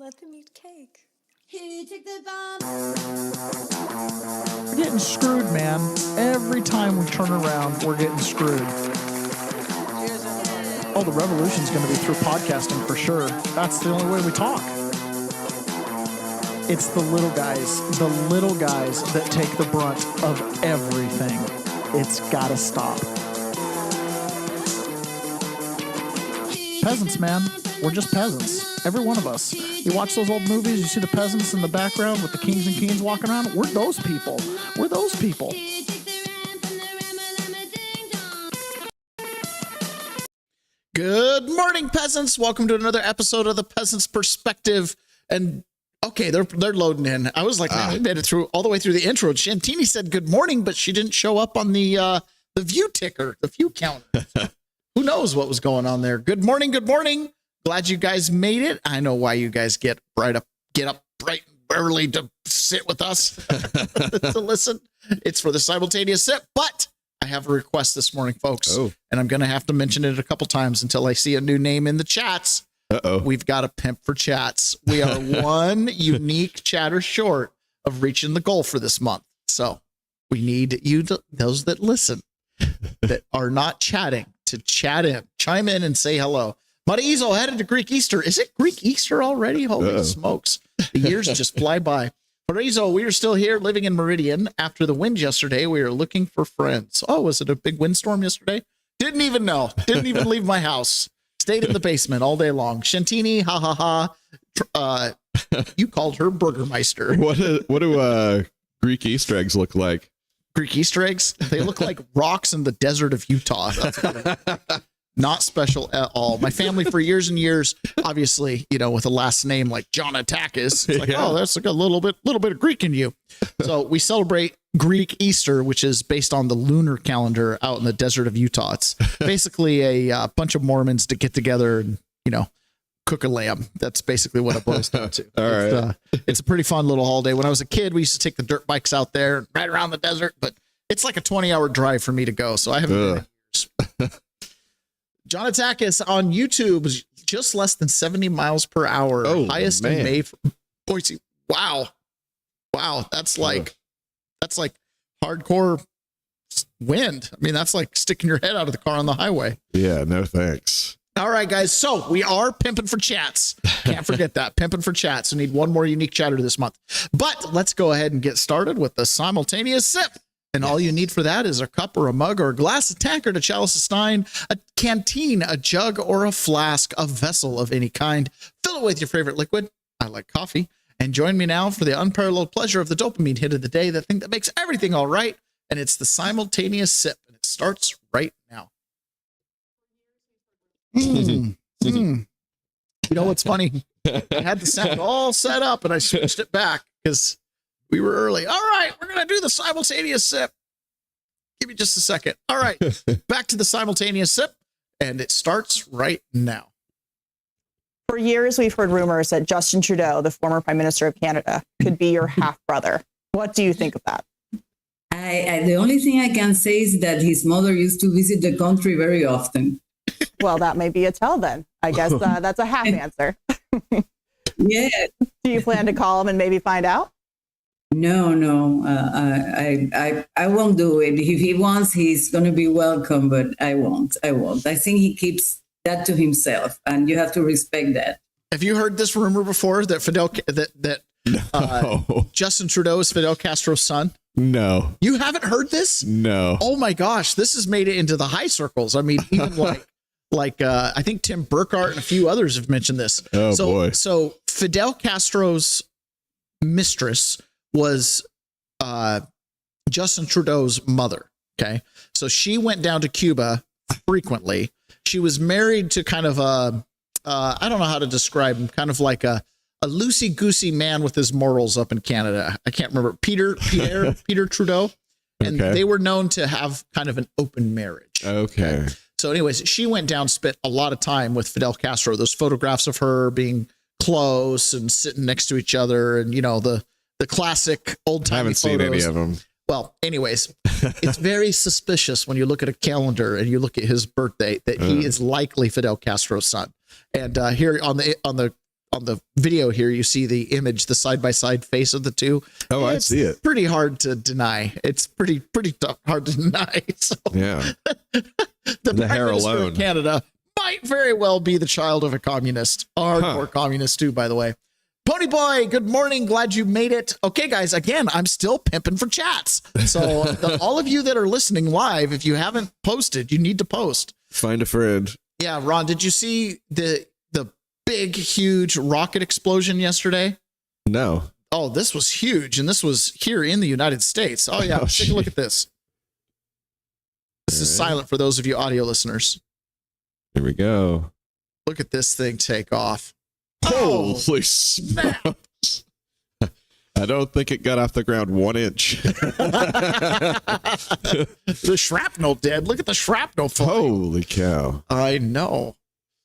let them eat cake. Hey, take the bomb. We're getting screwed, man. Every time we turn around, we're getting screwed. Oh, the revolution's going to be through podcasting for sure. That's the only way we talk. It's the little guys that take the brunt of everything. It's got to stop. Peasants, man. We're just peasants. Every one of us. You watch those old movies, you see the peasants in the background with the kings and queens walking around. We're those people. We're those people. Good morning, peasants. Welcome to another episode of the Peasants Perspective. And okay, they're loading in. I was like, man, we made it through all the way through the intro. Shantini said good morning, but she didn't show up on the view ticker, the view counter. Who knows what was going on there? Good morning, good morning. Glad you guys made it. I know why you guys get up bright and early to sit with us to listen. It's for the simultaneous sip, but I have a request this morning, folks, and I'm going to have to mention it a couple times until I see a new name in the chats. We've got a pimp for chats. We are one unique chatter short of reaching the goal for this month. So we need you, those that listen, that are not chatting, to chime in and say hello. Marizo headed to Greek Easter. Is it Greek Easter already? Holy smokes. The years just fly by. Marizo, we are still here living in Meridian. After the wind yesterday, we are looking for friends. Oh, was it a big windstorm yesterday? Didn't even know. Didn't even leave my house. Stayed in the basement all day long. Shantini, you called her Burgermeister. What do Greek Easter eggs look like? Greek Easter eggs? They look like rocks in the desert of Utah. That's what they look like. Not special at all. My family for years and years, obviously, with a last name like John Atakis, it's like, oh, that's like a little bit of Greek in you. So we celebrate Greek Easter, which is based on the lunar calendar out in the desert of Utah. It's basically a bunch of Mormons to get together and, cook a lamb. That's basically what it boils down to. All right. It's a pretty fun little holiday. When I was a kid, we used to take the dirt bikes out there and ride around the desert, but it's like a 20-hour drive for me to go. So I haven't been in years. John Atakis on YouTube is just less than 70 miles per hour. Oh, highest man. in May for Boise. Wow. That's like hardcore wind. I mean, that's like sticking your head out of the car on the highway. Yeah, no thanks. All right, guys. So we are pimping for chats. Can't forget that. Pimping for chats. We need one more unique chatter this month. But let's go ahead and get started with the simultaneous sip. And all you need for that is a cup or a mug or a glass, a tankard, a chalice, a stein, a canteen, a jug, or a flask, a vessel of any kind. Fill it with your favorite liquid. I like coffee. And join me now for the unparalleled pleasure of the dopamine hit of the day, the thing that makes everything all right. And it's the simultaneous sip. And it starts right now. You know what's funny? I had the sound all set up and I switched it back because we were early. All right, we're going to do the simultaneous sip. Give me just a second. All right, back to the simultaneous sip, and it starts right now. For years, we've heard rumors that Justin Trudeau, the former Prime Minister of Canada, could be your half-brother. What do you think of that? The only thing I can say is that his mother used to visit the country very often. Well, that may be a tell then. I guess that's a half answer. Yeah. Do you plan to call him and maybe find out? No. I won't do it. If he wants, he's going to be welcome, but I won't. I think he keeps that to himself, and you have to respect that. Have you heard this rumor before that Justin Trudeau is Fidel Castro's son? No. You haven't heard this? No. Oh my gosh, this has made it into the high circles. I mean, even like I think Tim Burkhart and a few others have mentioned this. Oh boy. So Fidel Castro's mistress was Justin Trudeau's mother. Okay. So she went down to Cuba frequently. She was married to kind of I don't know how to describe him, kind of like a loosey-goosey man with his morals up in Canada. I can't remember. Peter Trudeau. And they were known to have kind of an open marriage. Okay. So anyways, she went down, spent a lot of time with Fidel Castro. Those photographs of her being close and sitting next to each other, and the classic old timey. I haven't seen any of them. Well, anyways, it's very suspicious when you look at a calendar and you look at his birthday that he is likely Fidel Castro's son. And here on the video here, you see the image, the side by side face of the two. Oh, I see it. Pretty hard to deny. It's pretty tough, hard to deny. So Yeah. the Prime hair Minister alone. of Canada might very well be the child of a communist, a hardcore communist too, by the way. Pony Boy, good morning. Glad you made it. Okay, guys, again, I'm still pimping for chats. So all of you that are listening live, if you haven't posted, you need to post. Find a friend. Yeah, Ron, did you see the big, huge rocket explosion yesterday? No. Oh, this was huge, and this was here in the United States. Oh, yeah, take a look at this. This is silent for those of you audio listeners. Here we go. Look at this thing take off. Holy smokes. I don't think it got off the ground 1 inch. The shrapnel did. Look at the shrapnel flying. Holy cow. I know.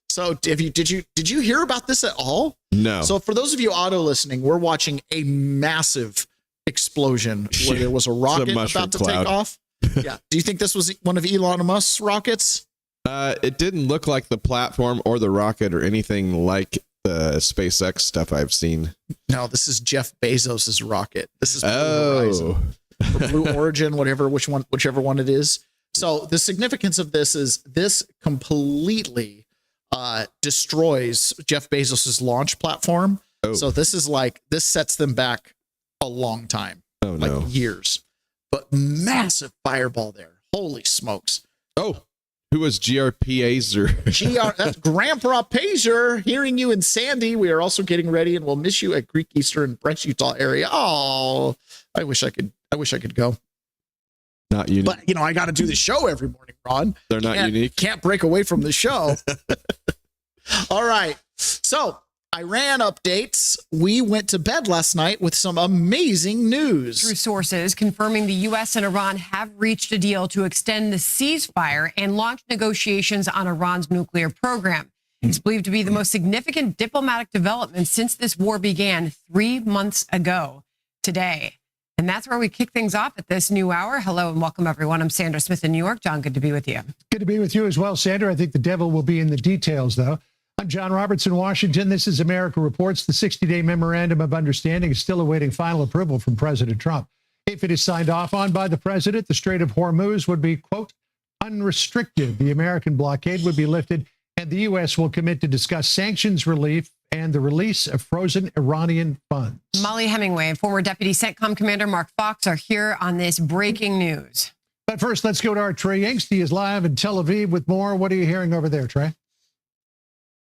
So did you hear about this at all? No. So for those of you auto listening, we're watching a massive explosion where there was a rocket about to take off. Yeah. Do you think this was one of Elon Musk's rockets? It didn't look like the platform or the rocket or anything like the SpaceX stuff I've seen. No, this is Jeff Bezos's rocket. This is Blue Horizon, or Blue Origin, whichever one it is. So the significance of this is this completely destroys Jeff Bezos's launch platform. Oh. So this sets them back a long time, like years. But massive fireball there. Holy smokes. Oh, who was GRPAzer? That's Grandpa Pazer hearing you in Sandy. We are also getting ready and we'll miss you at Greek Easter and Brent, Utah area. Oh, I wish I could go. Not unique. But I got to do the show every morning, Ron. They're not unique. Can't break away from the show. All right. So Iran updates. We went to bed last night with some amazing news. Through sources confirming the U.S. and Iran have reached a deal to extend the ceasefire and launch negotiations on Iran's nuclear program. It's believed to be the most significant diplomatic development since this war began 3 months ago today. And that's where we kick things off at this new hour. Hello and welcome, everyone. I'm Sandra Smith in New York. John, good to be with you. Good to be with you as well, Sandra. I think the devil will be in the details, though. I'm John Roberts in Washington. This is America Reports. The 60-day memorandum of understanding is still awaiting final approval from President Trump. If it is signed off on by the president, the Strait of Hormuz would be, quote, unrestricted. The American blockade would be lifted, and the U.S. will commit to discuss sanctions relief and the release of frozen Iranian funds. Molly Hemingway and former Deputy CENTCOM Commander Mark Fox are here on this breaking news. But first, let's go to our Trey Yingst. He is live in Tel Aviv with more. What are you hearing over there, Trey?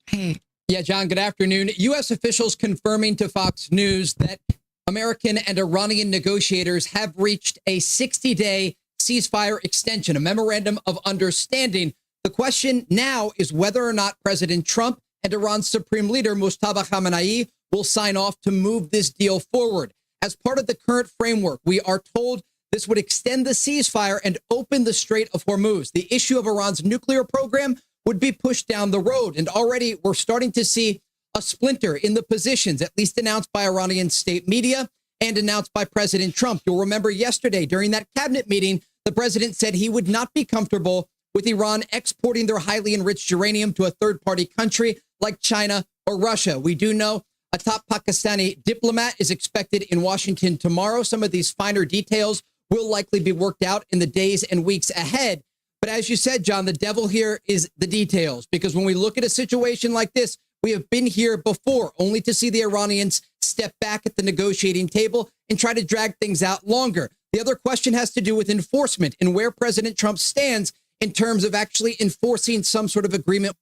Hey. Yeah, John, good afternoon. U.S. officials confirming to Fox News that American and Iranian negotiators have reached a 60-day ceasefire extension, a memorandum of understanding. The question now is whether or not President Trump and Iran's supreme leader, Mustafa Khamenei, will sign off to move this deal forward. As part of the current framework, we are told this would extend the ceasefire and open the Strait of Hormuz. The issue of Iran's nuclear program would be pushed down the road. And already we're starting to see a splinter in the positions, at least announced by Iranian state media and announced by President Trump. You'll remember yesterday during that cabinet meeting, the president said he would not be comfortable with Iran exporting their highly enriched uranium to a third-party country like China or Russia. We do know a top Pakistani diplomat is expected in Washington tomorrow. Some of these finer details will likely be worked out in the days and weeks ahead. But as you said, John, the devil here is the details, because when we look at a situation like this, we have been here before, only to see the Iranians step back at the negotiating table and try to drag things out longer. The other question has to do with enforcement and where President Trump stands in terms of actually enforcing some sort of agreement.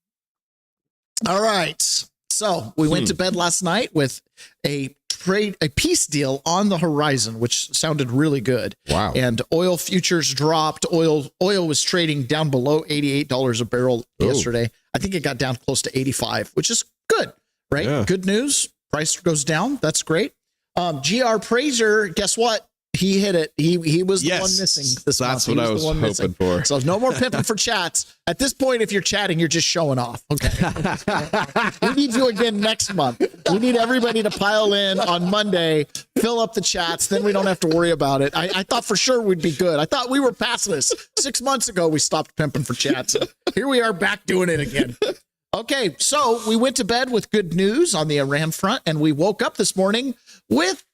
All right. So we went to bed last night with a peace deal on the horizon, which sounded really good. Wow. And oil futures dropped. Oil was trading down below $88 a barrel yesterday. I think it got down close to 85, which is good, right? Yeah. Good news. Price goes down. That's great. GR Praiser, guess what? He hit it. He was the one missing this month. That's what I was hoping for. So no more pimping for chats. At this point, if you're chatting, you're just showing off. Okay. We need you again next month. We need everybody to pile in on Monday, fill up the chats. Then we don't have to worry about it. I thought for sure we'd be good. I thought we were past this. 6 months ago, we stopped pimping for chats. Here we are back doing it again. Okay, so we went to bed with good news on the Iran front, and we woke up this morning with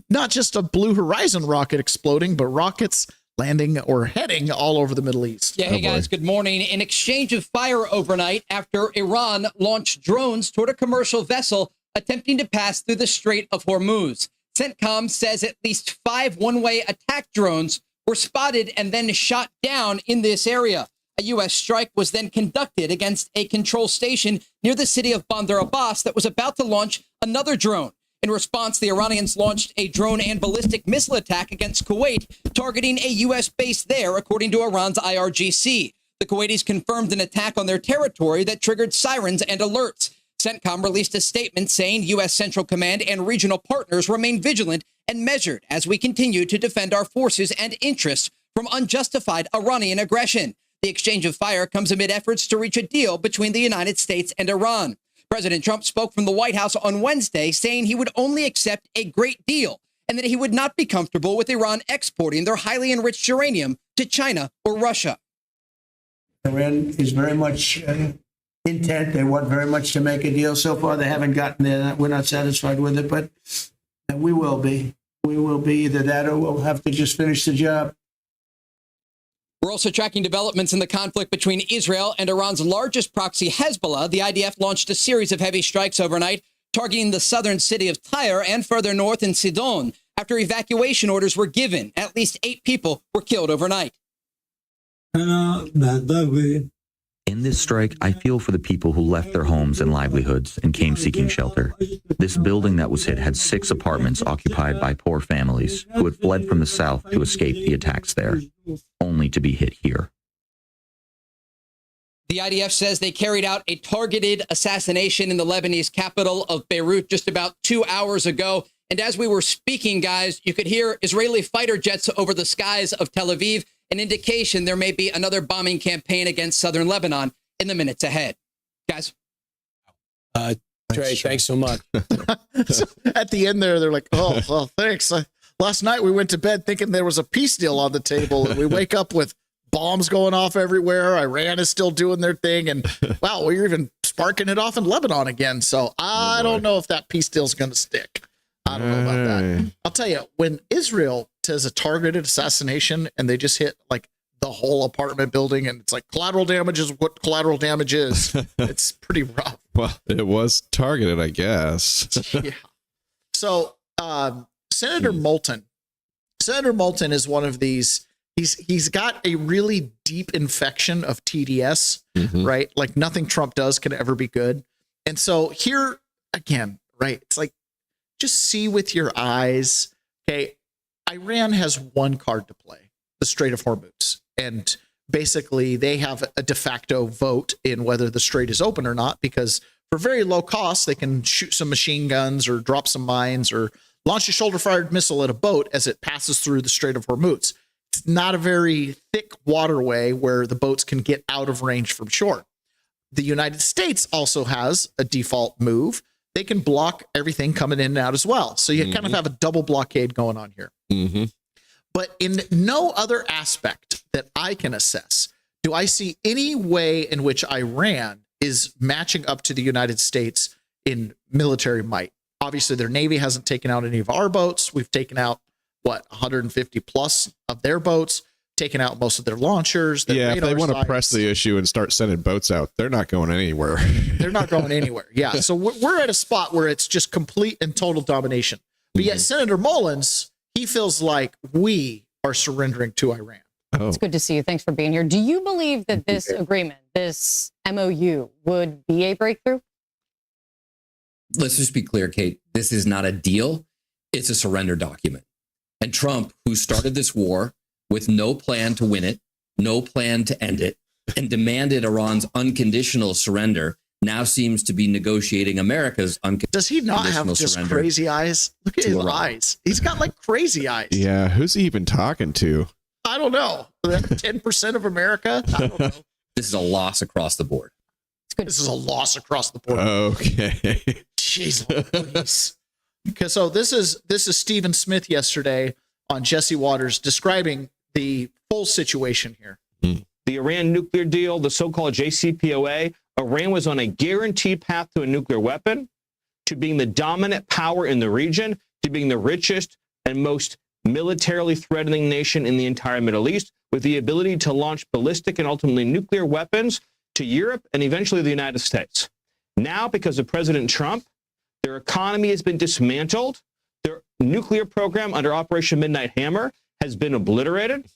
not just a Blue Horizon rocket exploding, but rockets landing or heading all over the Middle East. Yeah, hey guys, good morning. An exchange of fire overnight after Iran launched drones toward a commercial vessel attempting to pass through the Strait of Hormuz. CENTCOM says at least 5 one-way attack drones were spotted and then shot down in this area. A U.S. strike was then conducted against a control station near the city of Bandar Abbas that was about to launch another drone. In response, the Iranians launched a drone and ballistic missile attack against Kuwait, targeting a U.S. base there, according to Iran's IRGC. The Kuwaitis confirmed an attack on their territory that triggered sirens and alerts. CENTCOM released a statement saying U.S. Central Command and regional partners remain vigilant and measured as we continue to defend our forces and interests from unjustified Iranian aggression. The exchange of fire comes amid efforts to reach a deal between the United States and Iran. President Trump spoke from the White House on Wednesday, saying he would only accept a great deal and that he would not be comfortable with Iran exporting their highly enriched uranium to China or Russia. Iran is very much intent. They want very much to make a deal. So far, they haven't gotten there. We're not satisfied with it, but we will be. We will be either that or we'll have to just finish the job. We're also tracking developments in the conflict between Israel and Iran's largest proxy, Hezbollah. The IDF launched a series of heavy strikes overnight, targeting the southern city of Tyre and further north in Sidon. After evacuation orders were given, at least 8 people were killed overnight. In this strike, I feel for the people who left their homes and livelihoods and came seeking shelter. This building that was hit had 6 apartments occupied by poor families who had fled from the south to escape the attacks there, only to be hit here. The IDF says they carried out a targeted assassination in the Lebanese capital of Beirut just about 2 hours ago. And as we were speaking, guys, you could hear Israeli fighter jets over the skies of Tel Aviv, an indication there may be another bombing campaign against southern Lebanon in the minutes ahead. Guys? Trey, thanks so much. So at the end there, they're like, oh, well, thanks. Last night we went to bed thinking there was a peace deal on the table, and we wake up with bombs going off everywhere. Iran is still doing their thing, and wow, we're even sparking it off in Lebanon again. So I don't know if that peace deal is going to stick. I don't know about that. I'll tell you, when Israel does a targeted assassination and they just hit like the whole apartment building, and it's like collateral damage is what collateral damage is. It's pretty rough. Well, it was targeted, I guess. Yeah. So Senator Moulton is one of these. He's got a really deep infection of TDS, right? Like nothing Trump does can ever be good. And so here again, right? It's like, just see with your eyes. Okay. Iran has one card to play, the Strait of Hormuz. And basically they have a de facto vote in whether the strait is open or not, because for very low cost, they can shoot some machine guns or drop some mines or launch a shoulder-fired missile at a boat as it passes through the Strait of Hormuz. It's not a very thick waterway where the boats can get out of range from shore. The United States also has a default move. They can block everything coming in and out as well. So you kind of have a double blockade going on here. But in no other aspect that I can assess, do I see any way in which Iran is matching up to the United States in military might. Obviously, their Navy hasn't taken out any of our boats. We've taken out, 150 plus of their boats, taken out most of their launchers. Their if they want to press the issue and start sending boats out, they're not going anywhere. They're not going anywhere. Yeah. So we're at a spot where it's just complete and total domination. But yet Senator Mullins, he feels like we are surrendering to Iran. It's good to see you. Thanks for being here. Do you believe that this agreement, this MOU, would be a breakthrough? Let's just be clear, Kate. This is not a deal. It's a surrender document. And Trump, who started this war with no plan to win it, no plan to end it, and demanded Iran's unconditional surrender, now seems to be negotiating America's unconditional surrender. Does he not have just crazy eyes? Look at his eyes. He's got like crazy eyes. Yeah. Who's he even talking to? I don't know. 10% of America? I don't know. This is a loss across the board. This is a loss across the board. Okay. Jeez Louise. Because so this is Stephen Smith yesterday on Jesse Waters describing the full situation here. The Iran nuclear deal, the so-called JCPOA, Iran was on a guaranteed path to a nuclear weapon, to being the dominant power in the region, to being the richest and most militarily threatening nation in the entire Middle East, with the ability to launch ballistic and ultimately nuclear weapons to Europe and eventually the United States. Now, because of President Trump, their economy has been dismantled. Their nuclear program under Operation Midnight Hammer has been obliterated.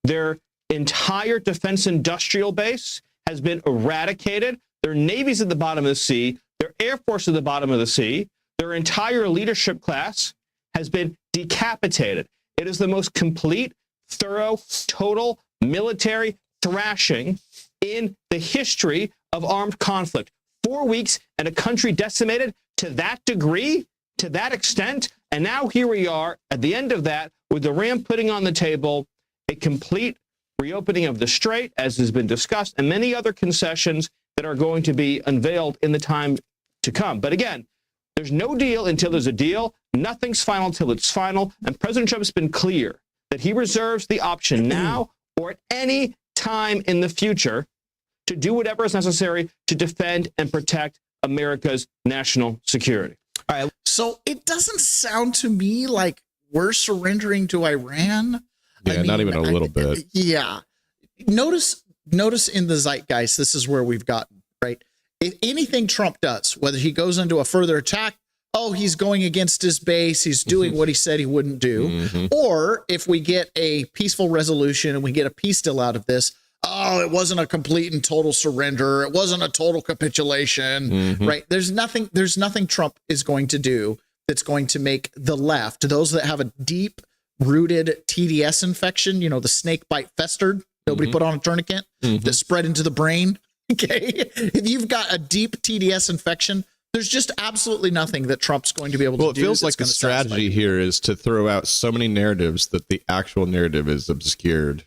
Their entire defense industrial base has been eradicated. Their navy's at the bottom of the sea. Their air force at the bottom of the sea. Their entire leadership class has been decapitated. It is the most complete, thorough, total military thrashing in the history of armed conflict. 4 weeks and a country decimated to that degree, to that extent. And now here we are at the end of that with Iran putting on the table a complete reopening of the strait, as has been discussed, and many other concessions that are going to be unveiled in the time to come. But again, there's no deal until there's a deal. Nothing's final until it's final. And President Trump's been clear that he reserves the option now or at any time in the future to do whatever is necessary to defend and protect America's national security. All right. So it doesn't sound to me like we're surrendering to Iran. Yeah, not even a little bit. Yeah. Notice in the zeitgeist, this is where we've gotten, right? If anything Trump does, whether he goes into a further attack, oh, he's going against his base, he's doing what he said he wouldn't do. Or if we get a peaceful resolution and we get a peace deal out of this, oh, it wasn't a complete and total surrender. It wasn't a total capitulation, right? There's nothing Trump is going to do that's going to make the left, those that have a deep rooted TDS infection, you know, the snake bite festered, nobody put on a tourniquet, that spread into the brain. Okay. If you've got a deep TDS infection, there's just absolutely nothing that Trump's going to be able to do. Well, it feels like the strategy here is to throw out so many narratives that the actual narrative is obscured.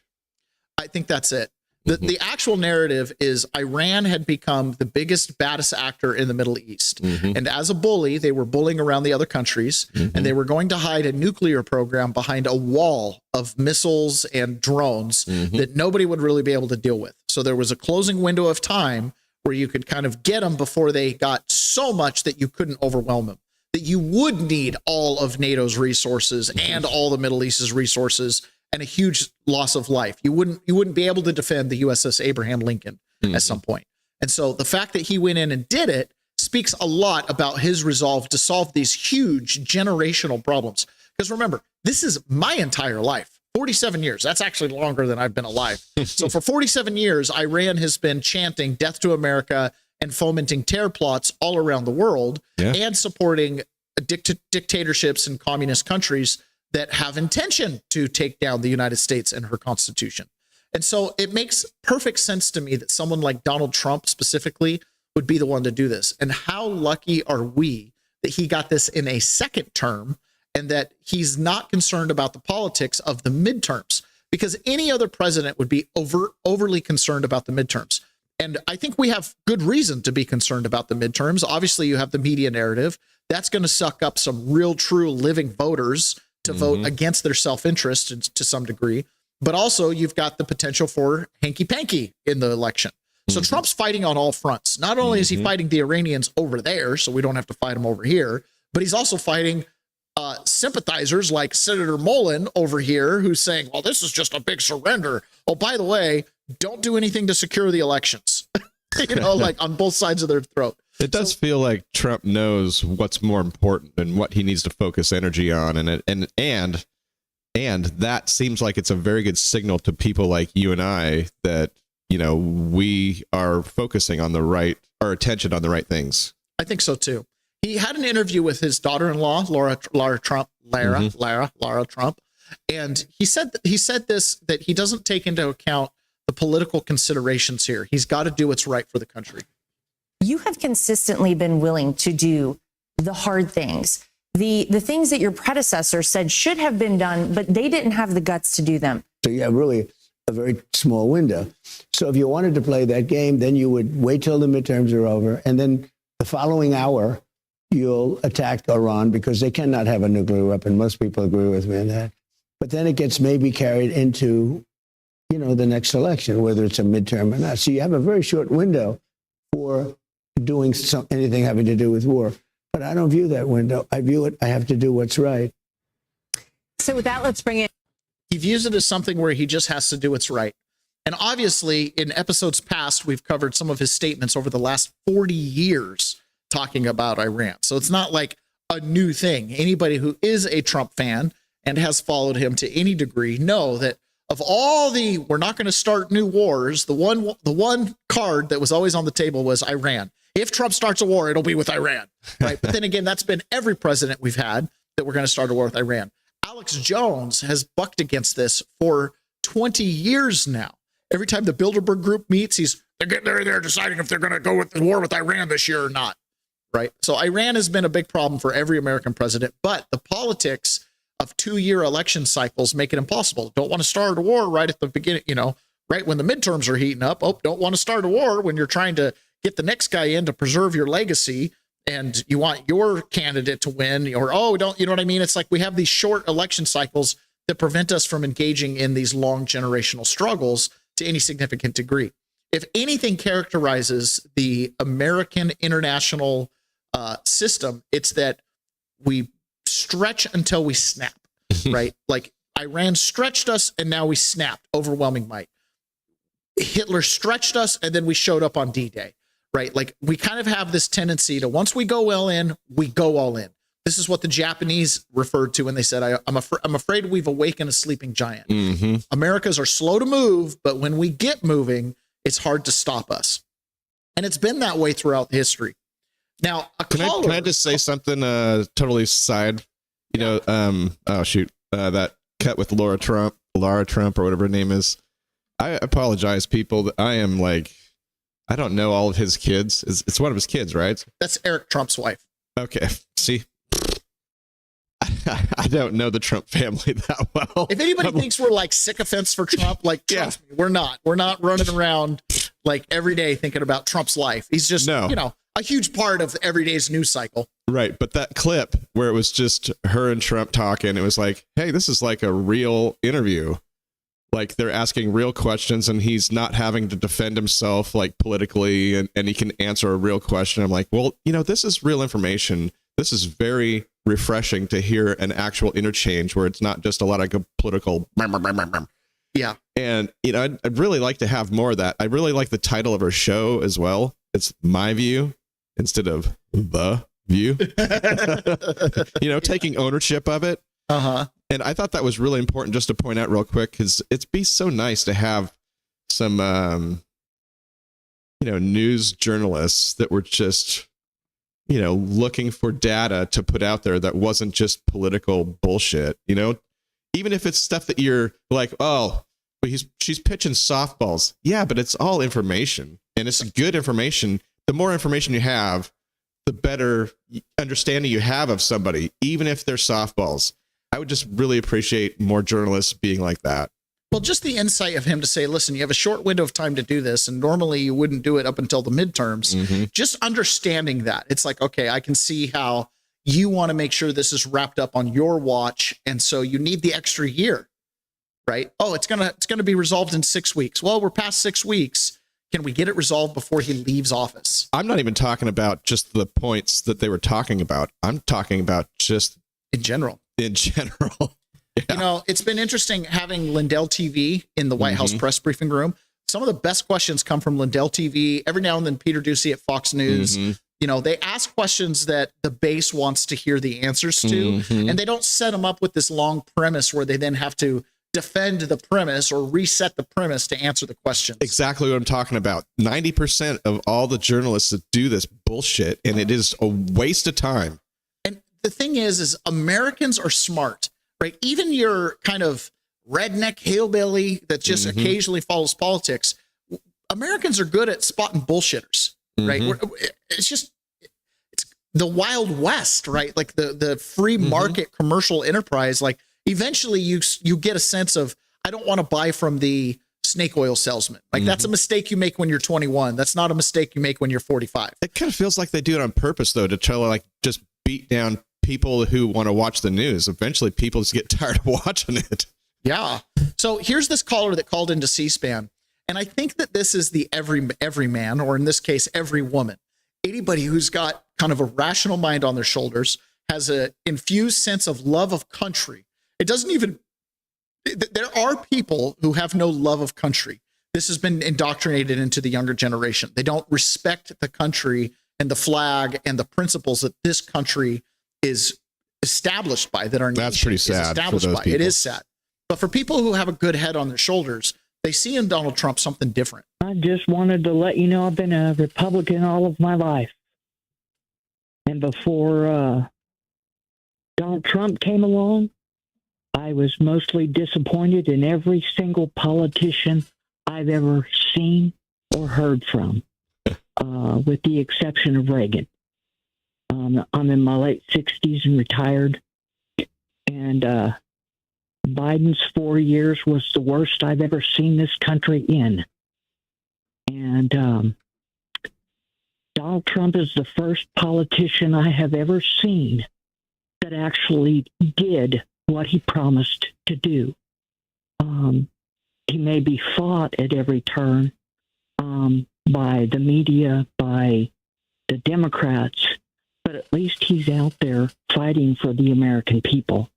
I think that's it. The actual narrative is Iran had become the biggest, baddest actor in the Middle East. And as a bully, they were bullying around the other countries, and they were going to hide a nuclear program behind a wall of missiles and drones that nobody would really be able to deal with. So there was a closing window of time where you could kind of get them before they got so much that you couldn't overwhelm them, that you would need all of NATO's resources and all the Middle East's resources and a huge loss of life. You wouldn't be able to defend the USS Abraham Lincoln at some point. And so the fact that he went in and did it speaks a lot about his resolve to solve these huge generational problems. Because remember, this is my entire life. 47 years. That's actually longer than I've been alive. So for 47 years, Iran has been chanting death to America and fomenting terror plots all around the world and supporting dictatorships in communist countries that have intention to take down the United States and her constitution. And so it makes perfect sense to me that someone like Donald Trump specifically would be the one to do this. And how lucky are we that he got this in a second term and that he's not concerned about the politics of the midterms, because any other president would be overly concerned about the midterms. And I think we have good reason to be concerned about the midterms. Obviously, you have the media narrative. That's going to suck up some real, true living voters to vote against their self-interest to some degree. But also, you've got the potential for hanky-panky in the election. So Trump's fighting on all fronts. Not only is he fighting the Iranians over there, so we don't have to fight them over here, but he's also fighting sympathizers like Senator Mullen over here, who's saying, well, this is just a big surrender. Oh, by the way, don't do anything to secure the elections, like on both sides of their throat. It does feel like Trump knows what's more important and what he needs to focus energy on. And that seems like it's a very good signal to people like you and I that, we are focusing on our attention on the right things. I think so too. He had an interview with his daughter-in-law, Lara Trump, and he said this, that he doesn't take into account the political considerations here. He's got to do what's right for the country. You have consistently been willing to do the hard things, the things that your predecessor said should have been done, but they didn't have the guts to do them. So you have really a very small window. So if you wanted to play that game, then you would wait till the midterms are over, and then the following hour, you'll attack Iran because they cannot have a nuclear weapon. Most people agree with me on that. But then it gets maybe carried into, the next election, whether it's a midterm or not. So you have a very short window for doing anything having to do with war. But I don't view that window. I view it, I have to do what's right. So with that, let's bring in. He views it as something where he just has to do what's right. And obviously, in episodes past, we've covered some of his statements over the last 40 years talking about Iran. So it's not like a new thing. Anybody who is a Trump fan and has followed him to any degree know that of all the, we're not going to start new wars, the one card that was always on the table was Iran. If Trump starts a war, it'll be with Iran, right? But then again, that's been every president we've had, that we're going to start a war with Iran. Alex Jones has bucked against this for 20 years now. Every time the Bilderberg group meets, they're deciding if they're going to go with the war with Iran this year or not, right? So Iran has been a big problem for every American president, but the politics of 2-year election cycles make it impossible. Don't want to start a war right at the beginning, right when the midterms are heating up. Oh, don't want to start a war when you're trying to get the next guy in to preserve your legacy and you want your candidate to win, or, don't, you know what I mean? It's like we have these short election cycles that prevent us from engaging in these long generational struggles to any significant degree. If anything characterizes the American international system, it's that we stretch until we snap, right? Like Iran stretched us and now we snapped, overwhelming might. Hitler stretched us and then we showed up on D-Day, right? Like we kind of have this tendency to, once we go all in, we go all in. This is what the Japanese referred to when they said, I'm afraid we've awakened a sleeping giant. Mm-hmm. Americans are slow to move, but when we get moving, it's hard to stop us. And it's been that way throughout history. Now, can I just say something totally side? That cut with Lara Trump, or whatever her name is. I apologize, people. That I am like, I don't know all of his kids. It's one of his kids, right? That's Eric Trump's wife. Okay. See, I don't know the Trump family that well. If anybody thinks we're like sycophants for Trump, like, trust me, we're not. We're not running around like every day thinking about Trump's life. He's just, a huge part of every day's news cycle. Right. But that clip where it was just her and Trump talking, it was like, hey, this is like a real interview. Like they're asking real questions and he's not having to defend himself like politically and he can answer a real question. I'm like, well, this is real information. This is very refreshing to hear an actual interchange where it's not just a lot of political. Yeah. And, I'd really like to have more of that. I really like the title of our show as well. It's My View instead of The View, taking ownership of it. Uh-huh. And I thought that was really important just to point out real quick, because it'd be so nice to have some, news journalists that were just, looking for data to put out there that wasn't just political bullshit, even if it's stuff that you're like, oh, but she's pitching softballs. Yeah, but it's all information and it's good information. The more information you have, the better understanding you have of somebody, even if they're softballs. I would just really appreciate more journalists being like that. Well, just the insight of him to say, listen, you have a short window of time to do this, and normally you wouldn't do it up until the midterms. Mm-hmm. Just understanding that. It's like, okay, I can see how you want to make sure this is wrapped up on your watch, and so you need the extra year, right? Oh, it's gonna be resolved in 6 weeks. Well, we're past 6 weeks. Can we get it resolved before he leaves office? I'm not even talking about just the points that they were talking about. I'm talking about just in general. In general. Yeah. It's been interesting having Lindell TV in the White House press briefing room. Some of the best questions come from Lindell TV. Every now and then, Peter Ducey at Fox News. Mm-hmm. They ask questions that the base wants to hear the answers to, and they don't set them up with this long premise where they then have to defend the premise or reset the premise to answer the questions. Exactly what I'm talking about. 90% of all the journalists that do this bullshit, and it is a waste of time. And the thing is Americans are smart, right? Even your kind of redneck hillbilly that just occasionally follows politics, Americans are good at spotting bullshitters, right? It's the Wild West, right? Like the free market commercial enterprise. Like eventually you get a sense of, I don't want to buy from the snake oil salesman. Like that's a mistake you make when you're 21. That's not a mistake you make when you're 45. It kind of feels like they do it on purpose though, to try to like just beat down people who want to watch the news. Eventually people just get tired of watching it. Yeah. So here's this caller that called into C-SPAN And I think that this is the every man, or in this case, every woman, anybody who's got kind of a rational mind on their shoulders, has a infused sense of love of country. It doesn't even, there are people who have no love of country. This has been indoctrinated into the younger generation. They don't respect the country and the flag and the principles that this country is established by, that our That's nation pretty is sad established for those by. people. It is sad. But for people who have a good head on their shoulders, they see in Donald Trump something different. I just wanted to let you know I've been a Republican all of my life. And before Donald Trump came along, I was mostly disappointed in every single politician I've ever seen or heard from, with the exception of Reagan. I'm in my late 60s and retired. And Biden's 4 years was the worst I've ever seen this country in. And Donald Trump is the first politician I have ever seen that actually did what he promised to do. He may be fought at every turn by the media, by the Democrats, but at least he's out there fighting for the American people,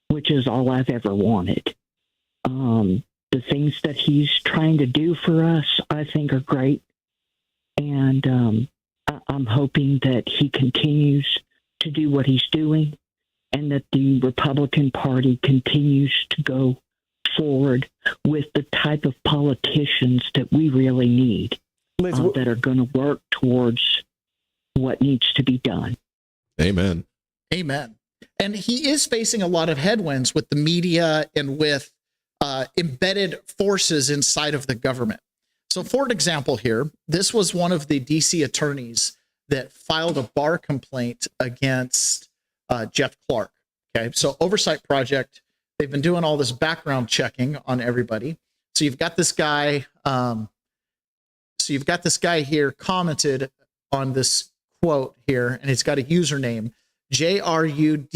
which is all I've ever wanted. The things that he's trying to do for us, I think, are great. And I'm hoping that he continues to do what he's doing and that the Republican Party continues to go forward with the type of politicians that we really need, that are going to work towards what needs to be done. Amen. Amen. And he is facing a lot of headwinds with the media and with embedded forces inside of the government. So for an example here, this was one of the DC attorneys that filed a bar complaint against Jeff Clark. Okay, so Oversight Project, they've been doing all this background checking on everybody. So you've got this guy, here commented on this quote here, and it's got a username, JRUDYESQ.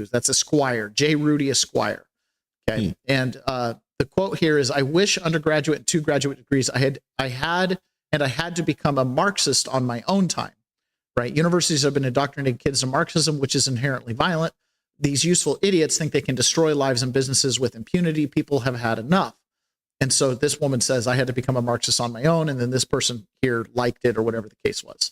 That's Esquire, J. Rudy Esquire. Okay, and the quote here is, "I wish undergraduate and 2 graduate degrees I had to become a Marxist on my own time." Right? Universities have been indoctrinating kids to Marxism, which is inherently violent. These useful idiots think they can destroy lives and businesses with impunity. People have had enough. And so this woman says, I had to become a Marxist on my own. And then this person here liked it, or whatever the case was.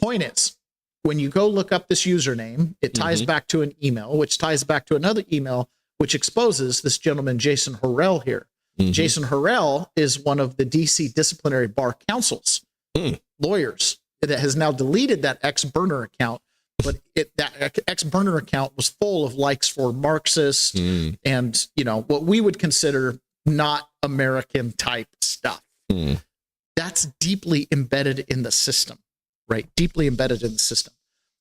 Point is, when you go look up this username, it ties back to an email, which ties back to another email, which exposes this gentleman, Jason Harrell here. Jason Harrell is one of the DC disciplinary bar councils, lawyers, that has now deleted that ex-burner account. But that ex-burner account was full of likes for Marxists and, what we would consider not American type stuff. That's deeply embedded in the system, right? Deeply embedded in the system,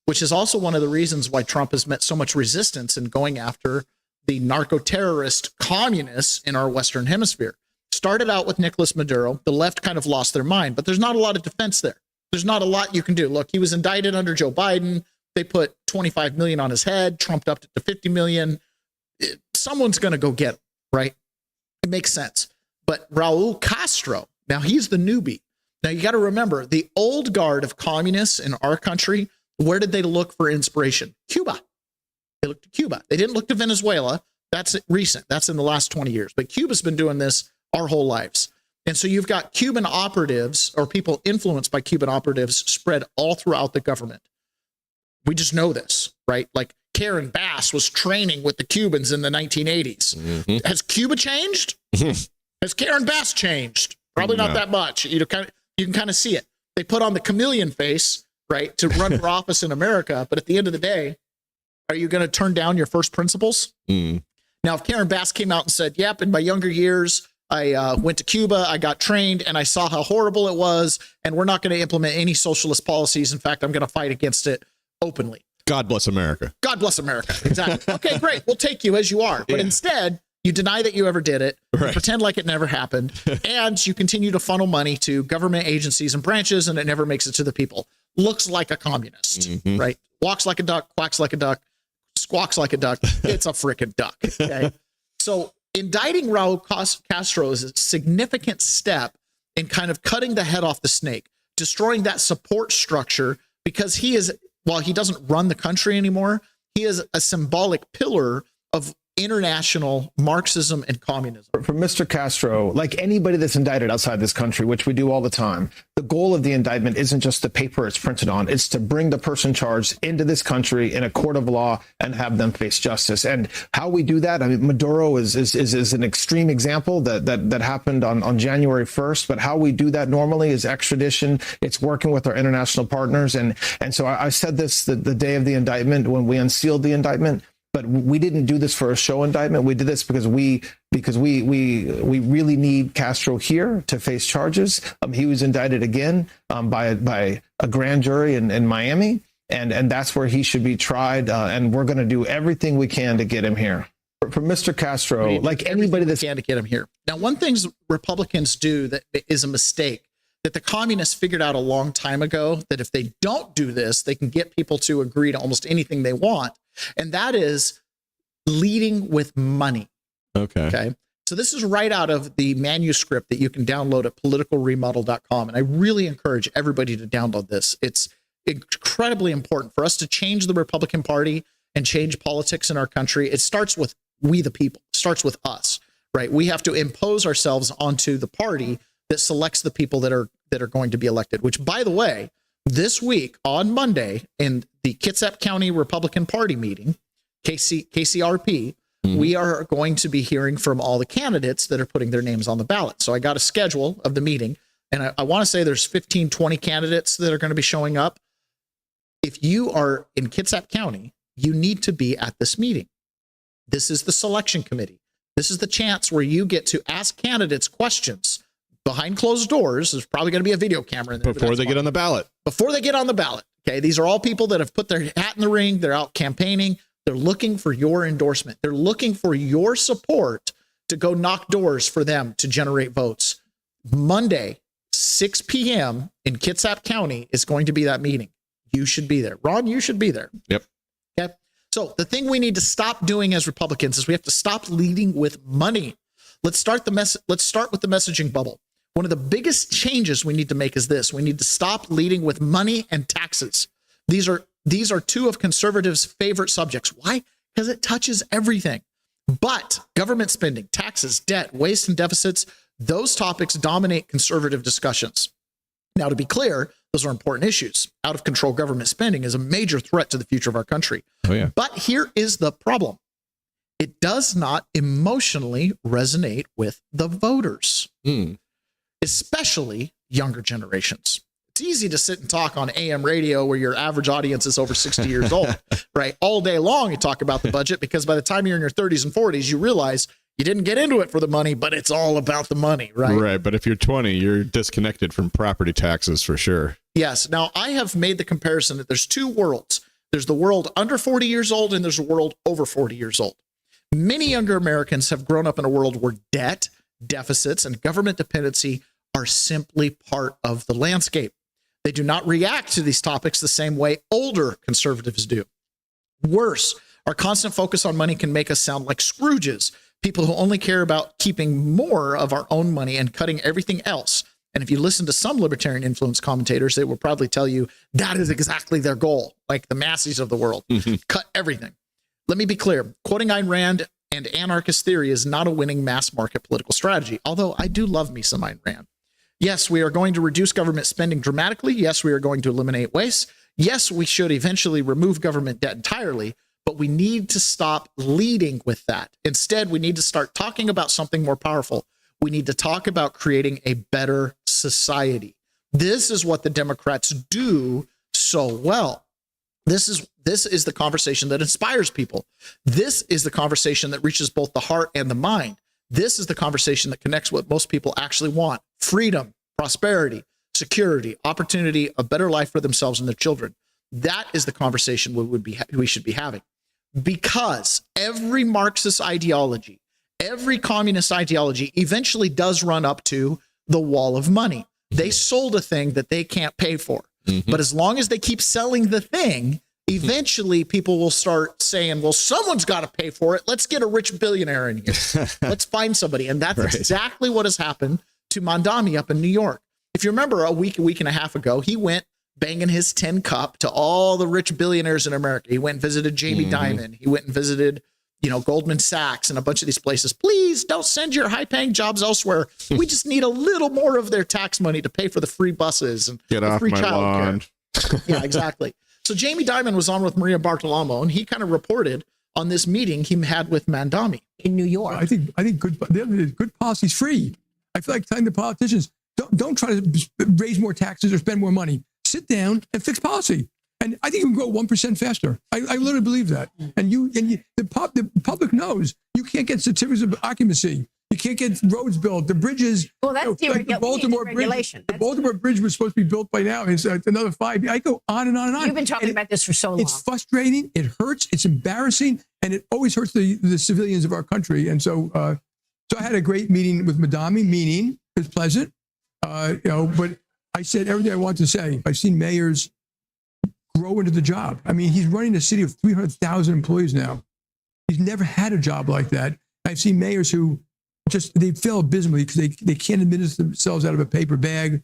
which is also one of the reasons why Trump has met so much resistance in going after the narco-terrorist communists in our Western hemisphere. Started out with Nicolas Maduro. The left kind of lost their mind, but there's not a lot of defense there. There's not a lot you can do. Look, he was indicted under Joe Biden. They put 25 million on his head, trumped up to 50 million. Someone's going to go get him, right? It makes sense. But Raul Castro, now he's the newbie. Now you got to remember, the old guard of communists in our country, where did they look for inspiration? Cuba. They looked to Cuba. They didn't look to Venezuela. That's recent. That's in the last 20 years. But Cuba's been doing this our whole lives. And so you've got Cuban operatives, or people influenced by Cuban operatives, spread all throughout the government. We just know this, right? Like Karen Bass was training with the Cubans in the 1980s. Has Cuba changed? Has Karen Bass changed? Probably not that much. You can kind of see it. They put on the chameleon face, right, to run for office in America. But at the end of the day, are you going to turn down your first principles? Now, if Karen Bass came out and said, yep, in my younger years, I went to Cuba, I got trained, and I saw how horrible it was, and we're not going to implement any socialist policies. In fact, I'm going to fight against it openly. God bless America. God bless America. Exactly. Okay, great. We'll take you as you are. But instead, you deny that you ever did it, you pretend like it never happened, and you continue to funnel money to government agencies and branches, and it never makes it to the people. Looks like a communist, right? Walks like a duck, quacks like a duck, squawks like a duck. It's a frickin' duck. Okay. So indicting Raul Castro is a significant step in kind of cutting the head off the snake, destroying that support structure, because he is, while he doesn't run the country anymore, he is a symbolic pillar of international Marxism and communism. For Mr. Castro, like anybody that's indicted outside this country, which we do all the time, the goal of the indictment isn't just the paper it's printed on. It's to bring the person charged into this country in a court of law and have them face justice. And how we do that, I mean, Maduro is an extreme example that happened on January 1st. But how we do that normally is extradition. It's working with our international partners. And so I said this the day of the indictment when we unsealed the indictment. But we didn't do this for a show indictment. We did this because we really need Castro here to face charges. He was indicted again by a grand jury in Miami, and that's where he should be tried. And we're going to do everything we can to get him here. For Mr. Castro, like anybody that's can to get him here. Now, one thing Republicans do that is a mistake that the communists figured out a long time ago, that if they don't do this, they can get people to agree to almost anything they want. And that is leading with money. Okay. So this is right out of the manuscript that you can download at politicalremodel.com. And I really encourage everybody to download this. It's incredibly important for us to change the Republican Party and change politics in our country. It starts with we the people. It starts with us, right? We have to impose ourselves onto the party that selects the people that are going to be elected, which, by the way, this week on Monday in the Kitsap County Republican Party meeting, KCRP, we are going to be hearing from all the candidates that are putting their names on the ballot. So I got a schedule of the meeting, and I want to say there's 15, 20 candidates that are going to be showing up. If you are in Kitsap County, you need to be at this meeting. This is the selection committee. This is the chance where you get to ask candidates questions behind closed doors. There's probably going to be a video camera in there before they get on the ballot. Before they get on the ballot. Okay. These are all people that have put their hat in the ring. They're out campaigning. They're looking for your endorsement. They're looking for your support to go knock doors for them to generate votes. Monday, 6 p.m. in Kitsap County is going to be that meeting. You should be there. Ron, you should be there. Yep. Okay. So the thing we need to stop doing as Republicans is we have to stop leading with money. Let's start with the messaging bubble. One of the biggest changes we need to make is this. We need to stop leading with money and taxes. These are two of conservatives' favorite subjects. Why? Because it touches everything. But government spending, taxes, debt, waste, and deficits, those topics dominate conservative discussions. Now, to be clear, those are important issues. Out of control government spending is a major threat to the future of our country. Oh, yeah. But here is the problem. It does not emotionally resonate with the voters, especially younger generations. It's easy to sit and talk on AM radio where your average audience is over 60 years old, right? All day long you talk about the budget, because by the time you're in your 30s and 40s, you realize you didn't get into it for the money, but it's all about the money, right? Right. But if you're 20, you're disconnected from property taxes for sure. Yes. Now, I have made the comparison that there's two worlds. There's the world under 40 years old and there's a world over 40 years old. Many younger Americans have grown up in a world where debt, deficits, and government dependency are simply part of the landscape. They do not react to these topics the same way older conservatives do. Worse, our constant focus on money can make us sound like Scrooges, people who only care about keeping more of our own money and cutting everything else. And if you listen to some libertarian influence commentators, they will probably tell you that is exactly their goal, like the masses of the world, cut everything. Let me be clear. Quoting Ayn Rand and anarchist theory is not a winning mass market political strategy, although I do love me some Ayn Rand. Yes, we are going to reduce government spending dramatically. Yes, we are going to eliminate waste. Yes, we should eventually remove government debt entirely, but we need to stop leading with that. Instead, we need to start talking about something more powerful. We need to talk about creating a better society. This is what the Democrats do so well. This is the conversation that inspires people. This is the conversation that reaches both the heart and the mind. This is the conversation that connects what most people actually want: freedom, prosperity, security, opportunity, a better life for themselves and their children. That is the conversation we should be having. Because every Marxist ideology, every communist ideology eventually does run up to the wall of money. They sold a thing that they can't pay for. But as long as they keep selling the thing, eventually people will start saying, well, someone's got to pay for it. Let's get a rich billionaire in here. Let's find somebody. And that's exactly what has happened to Mandami up in New York. If you remember a week and a half ago, he went banging his tin cup to all the rich billionaires in America. He went and visited Jamie Dimon. He went and visited, Goldman Sachs and a bunch of these places. Please don't send your high paying jobs elsewhere. We just need a little more of their tax money to pay for the free buses and get the off free my lawn. Yeah, exactly. So Jamie Dimon was on with Maria Bartiromo, and he kind of reported on this meeting he had with Mandami in New York. I think good policy is free. I feel like telling the politicians, don't try to raise more taxes or spend more money. Sit down and fix policy. And I think you can grow 1% faster. I literally believe that. And the public knows you can't get certificates of occupancy. You can't get roads built. The bridges. Well, that's like the Baltimore deregulation. Bridge. The Baltimore Bridge was supposed to be built by now. It's another 5 years. I go on and on and on. You've been talking about this for so long. It's frustrating. It hurts. It's embarrassing, and it always hurts the civilians of our country. And so, I had a great meeting with Mandami. Meeting it was pleasant, but I said everything I wanted to say. I've seen mayors grow into the job. I mean, he's running a city of 300,000 employees now. He's never had a job like that. I've seen mayors who they fail abysmally because they can't administer themselves out of a paper bag,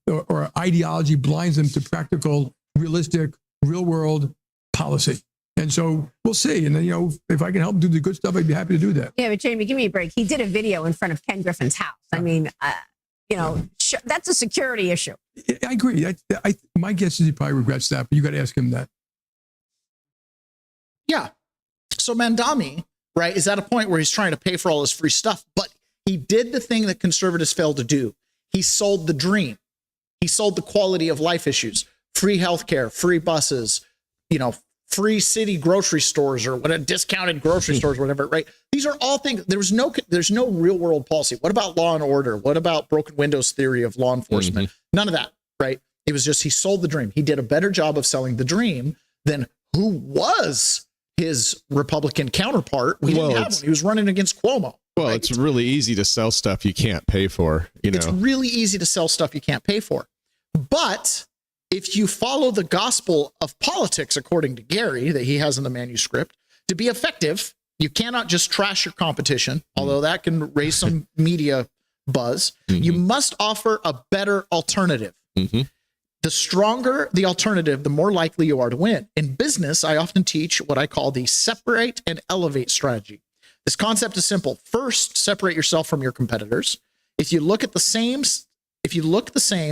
or ideology blinds them to practical, realistic, real world policy. And so we'll see. And then, if I can help do the good stuff, I'd be happy to do that. Yeah, but Jamie, give me a break. He did a video in front of Ken Griffin's house. I mean, that's a security issue. I agree. My guess is he probably regrets that, but you got to ask him that. Yeah. So Mandami, right, is at a point where he's trying to pay for all his free stuff, but he did the thing that conservatives failed to do. He sold the dream. He sold the quality of life issues, free healthcare, free buses, free city grocery stores or whatever, discounted grocery stores, whatever, right? These are all things. There's no real world policy. What about law and order? What about broken windows theory of law enforcement? None of that, right? It was just, he sold the dream. He did a better job of selling the dream than who was his Republican counterpart. We didn't have one. He was running against Cuomo. Well, right? It's really easy to sell stuff you can't pay for. It's really easy to sell stuff you can't pay for. But if you follow the gospel of politics, according to Gary, that he has in the manuscript, to be effective, you cannot just trash your competition, although that can raise some media buzz. You must offer a better alternative. The stronger the alternative, the more likely you are to win. In business, I often teach what I call the separate and elevate strategy. This concept is simple. First, separate yourself from your competitors. If you look the same,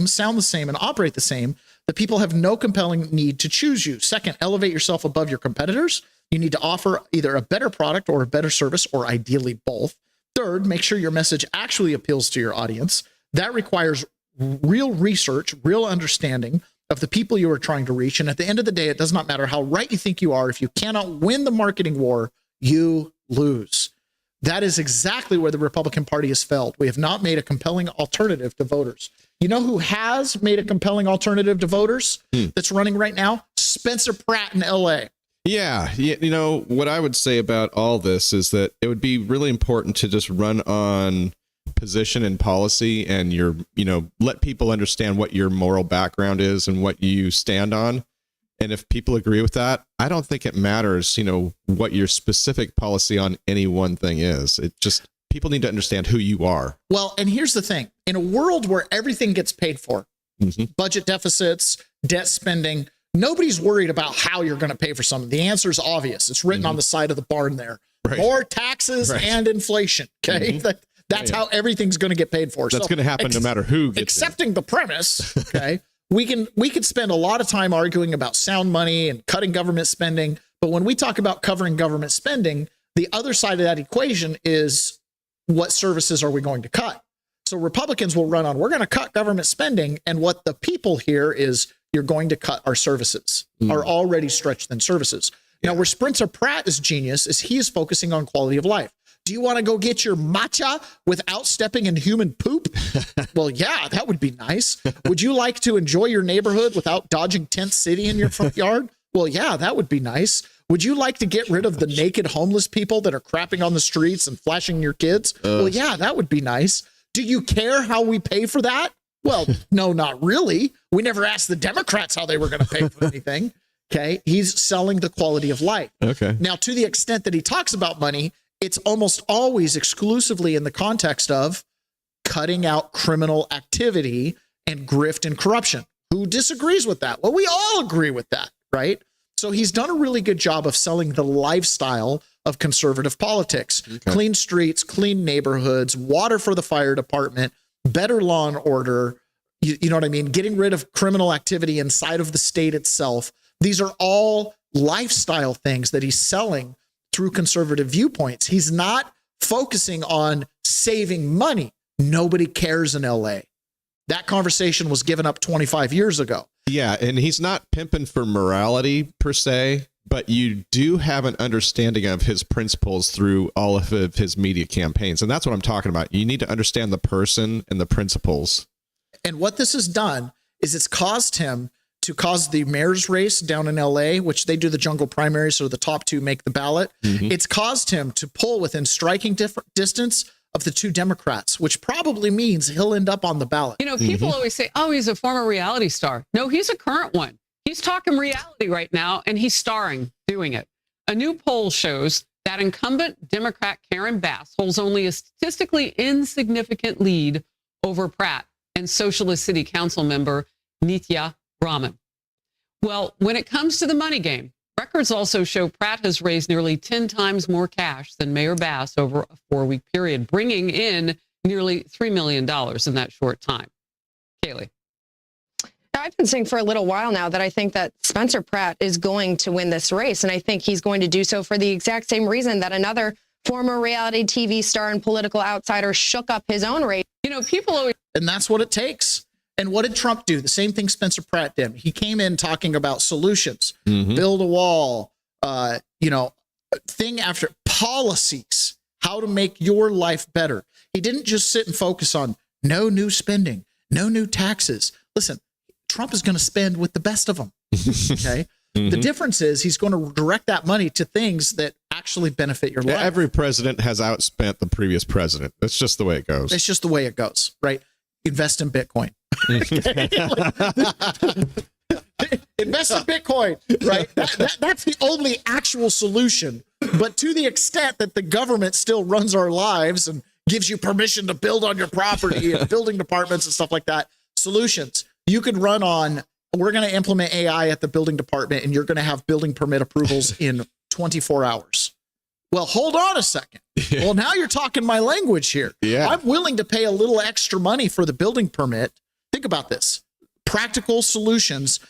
sound the same, and operate the same, the people have no compelling need to choose you. Second, elevate yourself above your competitors. You need to offer either a better product or a better service, or ideally both. Third, make sure your message actually appeals to your audience. That requires real research, real understanding of the people you are trying to reach. And at the end of the day, it does not matter how right you think you are. If you cannot win the marketing war, you lose. That is exactly where the Republican Party has failed. We have not made a compelling alternative to voters. You know who has made a compelling alternative to voters that's running right now? Spencer Pratt in LA. Yeah. What I would say about all this is that it would be really important to just run on position and policy, and let people understand what your moral background is and what you stand on. And if people agree with that, I don't think it matters, what your specific policy on any one thing is. It just, people need to understand who you are. Well, and here's the thing. In a world where everything gets paid for, budget deficits, debt spending, nobody's worried about how you're going to pay for something. The answer is obvious. It's written on the side of the barn there. Right. More taxes and inflation. Okay. That's how everything's going to get paid for. That's going to happen no matter who gets accepting the premise. Okay. We could spend a lot of time arguing about sound money and cutting government spending. But when we talk about covering government spending, the other side of that equation is, what services are we going to cut? So Republicans will run on, we're going to cut government spending. And what the people hear is, you're going to cut our services, our already stretched thin services. Now, where Spencer Pratt is genius is he is focusing on quality of life. Do you want to go get your matcha without stepping in human poop? Well, yeah, that would be nice. Would you like to enjoy your neighborhood without dodging Tent City in your front yard? Well, yeah, that would be nice. Would you like to get rid of the naked homeless people that are crapping on the streets and flashing your kids? Well, yeah, that would be nice. Do you care how we pay for that? Well, no, not really. We never asked the Democrats how they were going to pay for anything. Okay. He's selling the quality of life. Okay. Now, to the extent that he talks about money, it's almost always exclusively in the context of cutting out criminal activity and grift and corruption. Who disagrees with that? Well, we all agree with that, right? So he's done a really good job of selling the lifestyle of conservative politics. Okay. Clean streets, clean neighborhoods, water for the fire department, better law and order, you know what I mean? Getting rid of criminal activity inside of the state itself. These are all lifestyle things that he's selling through conservative viewpoints. He's not focusing on saving money. Nobody cares in LA. That conversation was given up 25 years ago. Yeah, and he's not pimping for morality per se, but you do have an understanding of his principles through all of his media campaigns. And that's what I'm talking about. You need to understand the person and the principles. And what this has done is it's caused him to cause the mayor's race down in LA, which they do the jungle primaries, so the top two make the ballot. Mm-hmm. It's caused him to pull within striking distance of the two Democrats, which probably means he'll end up on the ballot. You know, people always say, oh, he's a former reality star. No, he's a current one. He's talking reality right now, and he's starring doing it. A new poll shows that incumbent Democrat Karen Bass holds only a statistically insignificant lead over Pratt and Socialist City Council member Nitya Raman. Well, when it comes to the money game, records also show Pratt has raised nearly 10 times more cash than Mayor Bass over a 4-week period, bringing in nearly $3 million in that short time. Kaylee. I've been saying for a little while now that I think that Spencer Pratt is going to win this race. And I think he's going to do so for the exact same reason that another former reality TV star and political outsider shook up his own race. You know, people always... And that's what it takes. And what did Trump do? The same thing Spencer Pratt did. He came in talking about solutions, build a wall, thing after policies, how to make your life better. He didn't just sit and focus on no new spending, no new taxes. Listen, Trump is going to spend with the best of them. Okay. The difference is he's going to direct that money to things that actually benefit your life. Every president has outspent the previous president. That's just the way it goes. It's just the way it goes, right? Invest in Bitcoin. Invest in Bitcoin, right? That's the only actual solution. But to the extent that the government still runs our lives and gives you permission to build on your property and building departments and stuff like that, solutions. You could run on, we're going to implement AI at the building department and you're going to have building permit approvals in 24 hours. Well, hold on a second. Well, now you're talking my language here. Yeah. I'm willing to pay a little extra money for the building permit. Think about this. Practical solutions.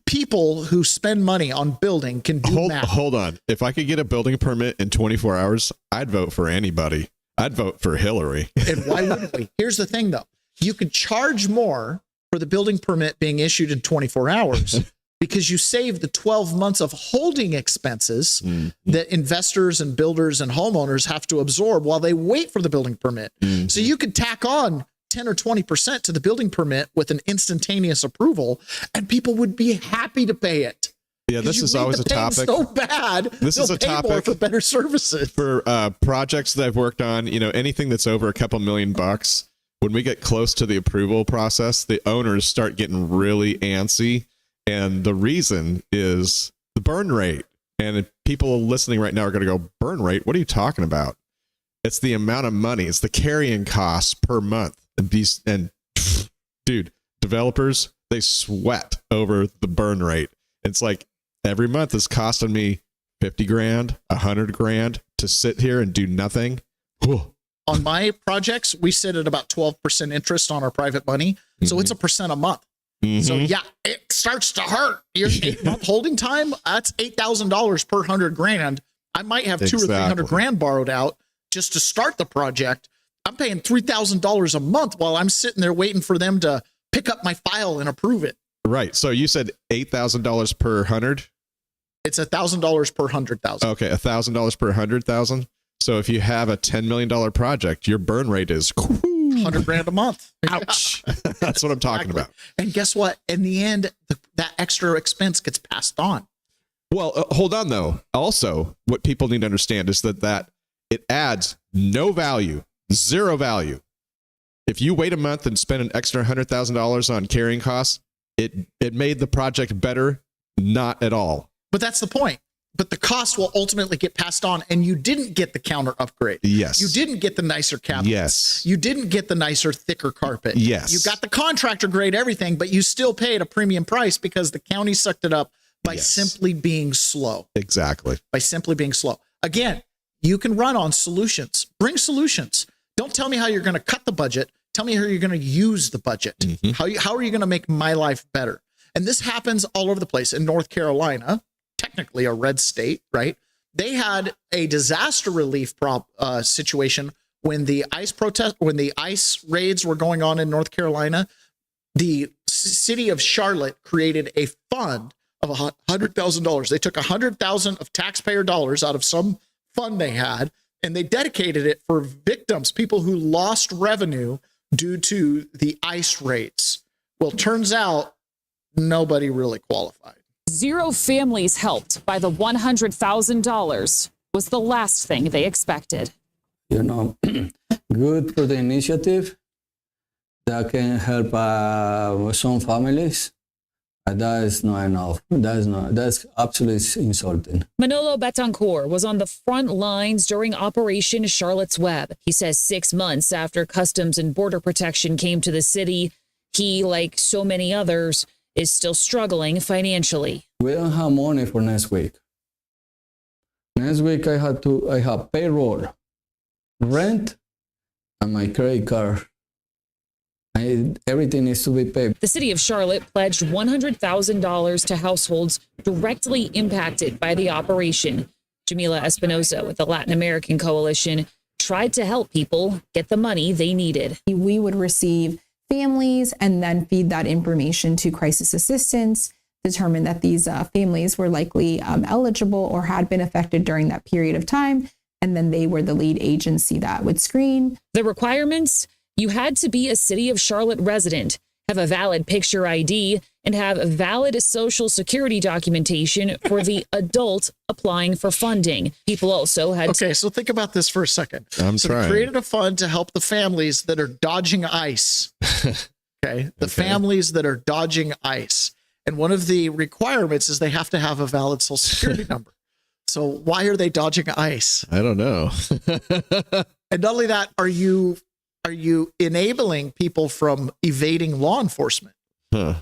People who spend money on building can do math. Hold on. If I could get a building permit in 24 hours, I'd vote for anybody. I'd vote for Hillary. And why wouldn't we? Here's the thing, though. You could charge more for the building permit being issued in 24 hours because you save the 12 months of holding expenses that investors and builders and homeowners have to absorb while they wait for the building permit. So you could tack on 10 or 20% to the building permit with an instantaneous approval, and people would be happy to pay it. Yeah, this is always a topic. So bad. This is a topic more for better services. For projects that I've worked on, anything that's over a couple $1,000,000, when we get close to the approval process, the owners start getting really antsy. And the reason is the burn rate. And people listening right now are going to go, burn rate? What are you talking about? It's the amount of money. It's the carrying costs per month. And dude, developers, they sweat over the burn rate. It's like every month is costing me 50 grand, 100 grand to sit here and do nothing. Whew. On my projects, we sit at about 12% interest on our private money. So it's a percent a month. So yeah, it starts to hurt. Your 8-month holding time, that's $8,000 per 100 grand. I might have $200 or $300 grand borrowed out just to start the project. I'm paying $3,000 a month while I'm sitting there waiting for them to pick up my file and approve it. Right. So you said $8,000 per 100? It's $1,000 per 100,000. Okay, $1,000 per 100,000. So if you have a $10 million project, your burn rate is 100 grand a month. Ouch. That's what I'm talking about. And guess what? In the end, that extra expense gets passed on. Well, hold on though. Also, what people need to understand is that it adds no value, zero value. If you wait a month and spend an extra $100,000 on carrying costs, it made the project better Not at all. But that's the point. But the cost will ultimately get passed on, and you didn't get the counter upgrade. Yes. You didn't get the nicer cabinets. Yes. You didn't get the nicer, thicker carpet. Yes. You got the contractor grade everything, but you still paid a premium price because the county sucked it up by simply being slow. Exactly. By simply being slow. Again, you can run on solutions. Bring solutions. Don't tell me how you're going to cut the budget. Tell me how you're going to use the budget. How are you going to make my life better? And this happens all over the place. In North Carolina, technically a red state, right? They had a disaster relief situation when the ICE raids were going on in North Carolina. The city of Charlotte created a fund of $100,000. They took $100,000 of taxpayer dollars out of some fund they had, and they dedicated it for victims, people who lost revenue due to the ICE raids. Well, turns out nobody really qualified. 0 families helped by the $100,000 was the last thing they expected. Good for the initiative that can help some families. That is not enough. That's absolutely insulting. Manolo Betancourt was on the front lines during Operation Charlotte's Web. He says 6 months after Customs and Border Protection came to the city, he, like so many others, is still struggling financially. We don't have money for next week. Next week I have payroll, rent, and my credit card. Everything needs to be paid. The city of Charlotte pledged $100,000 to households directly impacted by the operation. Jamila Espinoza with the Latin American Coalition tried to help people get the money they needed. We would receive families and then feed that information to crisis assistance, determine that these families were likely eligible or had been affected during that period of time. And then they were the lead agency that would screen. The requirements? You had to be a City of Charlotte resident, have a valid picture ID, and have valid Social Security documentation for the adult applying for funding. People also had Okay, so think about this for a second. I'm so trying. They created a fund to help the families that are dodging ICE. Okay, the families that are dodging ICE. And one of the requirements is they have to have a valid Social Security number. So why are they dodging ICE? I don't know. And not only that, are you enabling people from evading law enforcement? Huh.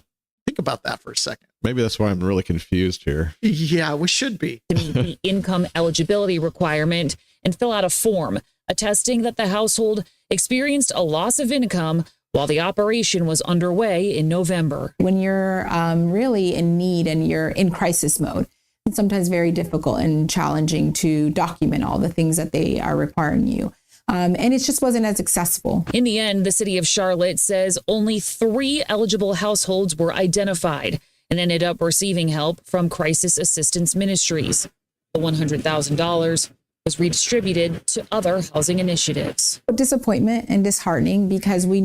Think about that for a second. Maybe that's why I'm really confused here. Yeah, we should be. To meet the income eligibility requirement and fill out a form attesting that the household experienced a loss of income while the operation was underway in November. When you're really in need and you're in crisis mode, it's sometimes very difficult and challenging to document all the things that they are requiring you. And it just wasn't as accessible. In the end, the city of Charlotte says only 3 eligible households were identified and ended up receiving help from Crisis Assistance Ministries. The $100,000 was redistributed to other housing initiatives. Disappointment and disheartening because we